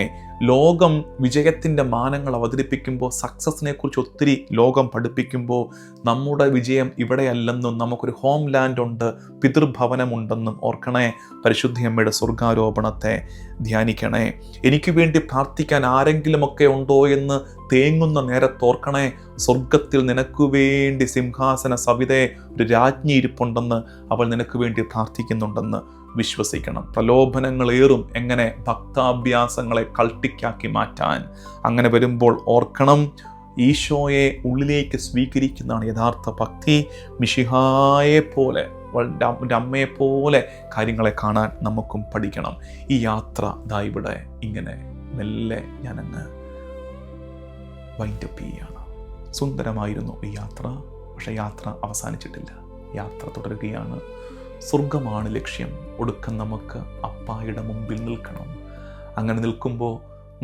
ലോകം വിജയത്തിൻ്റെ മാനങ്ങൾ അവതരിപ്പിക്കുമ്പോൾ, സക്സസിനെ കുറിച്ച് ഒത്തിരി ലോകം പഠിപ്പിക്കുമ്പോൾ, നമ്മുടെ വിജയം ഇവിടെയല്ലെന്നും നമുക്കൊരു ഹോം ലാൻഡ് ഉണ്ട്, പിതൃഭവനമുണ്ടെന്നും ഓർക്കണേ. പരിശുദ്ധയമ്മയുടെ സ്വർഗാരോപണത്തെ ധ്യാനിക്കണേ. എനിക്ക് വേണ്ടി പ്രാർത്ഥിക്കാൻ ആരെങ്കിലുമൊക്കെ ഉണ്ടോ എന്ന് തേങ്ങുന്ന നേരത്തോർക്കണേ, സ്വർഗത്തിൽ നിനക്ക് വേണ്ടി സിംഹാസന സവിതേ ഒരു രാജ്ഞി ഇരിപ്പുണ്ടെന്ന്, അവൾ നിനക്ക് വേണ്ടി പ്രാർത്ഥിക്കുന്നുണ്ടെന്ന് വിശ്വസിക്കണം. പ്രലോഭനങ്ങളേറും എങ്ങനെ ഭക്താഭ്യാസങ്ങളെ കൾട്ടിക്കാക്കി മാറ്റാൻ. അങ്ങനെ വരുമ്പോൾ ഓർക്കണം, ഈശോയെ ഉള്ളിലേക്ക് സ്വീകരിക്കുന്നതാണ് യഥാർത്ഥ ഭക്തി. മിശിഹായെ പോലെ, അവൻ്റെ അമ്മയെ പോലെ കാര്യങ്ങളെ കാണാൻ നമുക്കും പഠിക്കണം. ഈ യാത്ര ദാ ഇവിടെ ഇങ്ങനെ മെല്ലെ ഞാനങ്ങ് വൈൻഡപ്പ് ചെയ്യുകയാണ്. സുന്ദരമായിരുന്നു ഈ യാത്ര. പക്ഷേ യാത്ര അവസാനിച്ചിട്ടില്ല, യാത്ര തുടരുകയാണ്. സ്വർഗമാണ് ലക്ഷ്യം. ഒടുക്കം നമുക്ക് അപ്പായുടെ മുമ്പിൽ നിൽക്കണം. അങ്ങനെ നിൽക്കുമ്പോൾ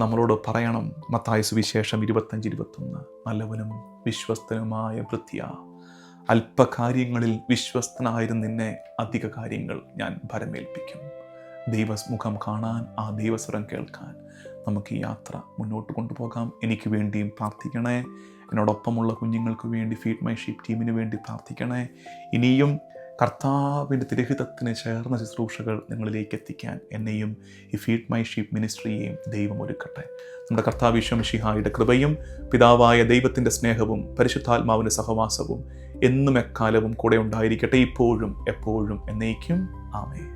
നമ്മളോട് പറയണം, മത്തായി സുവിശേഷം 25:21, നല്ലവനും വിശ്വസ്തനുമായ ഭൃത്യ, അല്പകാര്യങ്ങളിൽ വിശ്വസ്തനായിരുന്ന നിന്നെ അധിക കാര്യങ്ങൾ ഞാൻ ഭരമേൽപ്പിക്കും. ദൈവമുഖം കാണാൻ, ആ ദൈവസ്വരം കേൾക്കാൻ നമുക്ക് ഈ യാത്ര മുന്നോട്ട് കൊണ്ടുപോകാം. എനിക്ക് വേണ്ടിയും പ്രാർത്ഥിക്കണേ. എന്നോടൊപ്പമുള്ള കുഞ്ഞുങ്ങൾക്ക് വേണ്ടി, ഫീഡ് മൈ ഷീപ്പ് ടീമിന് വേണ്ടി പ്രാർത്ഥിക്കണേ. ഇനിയും കർത്താവിൻ്റെ തിരഹിതത്തിന് ചേർന്ന ശുശ്രൂഷകൾ നിങ്ങളിലേക്ക് എത്തിക്കാൻ എന്നെയും ഈ ഫീഡ് മൈ ഷീപ്പ് മിനിസ്ട്രിയെയും ദൈവം ഒരുക്കട്ടെ. നമ്മുടെ കർത്താവ് ഈശോ മിശിഹായുടെ കൃപയും പിതാവായ ദൈവത്തിൻ്റെ സ്നേഹവും പരിശുദ്ധാത്മാവിൻ്റെ സഹവാസവും എന്നും എക്കാലവും കൂടെ ഉണ്ടായിരിക്കട്ടെ, ഇപ്പോഴും എപ്പോഴും എന്നേക്കും. ആമേൻ.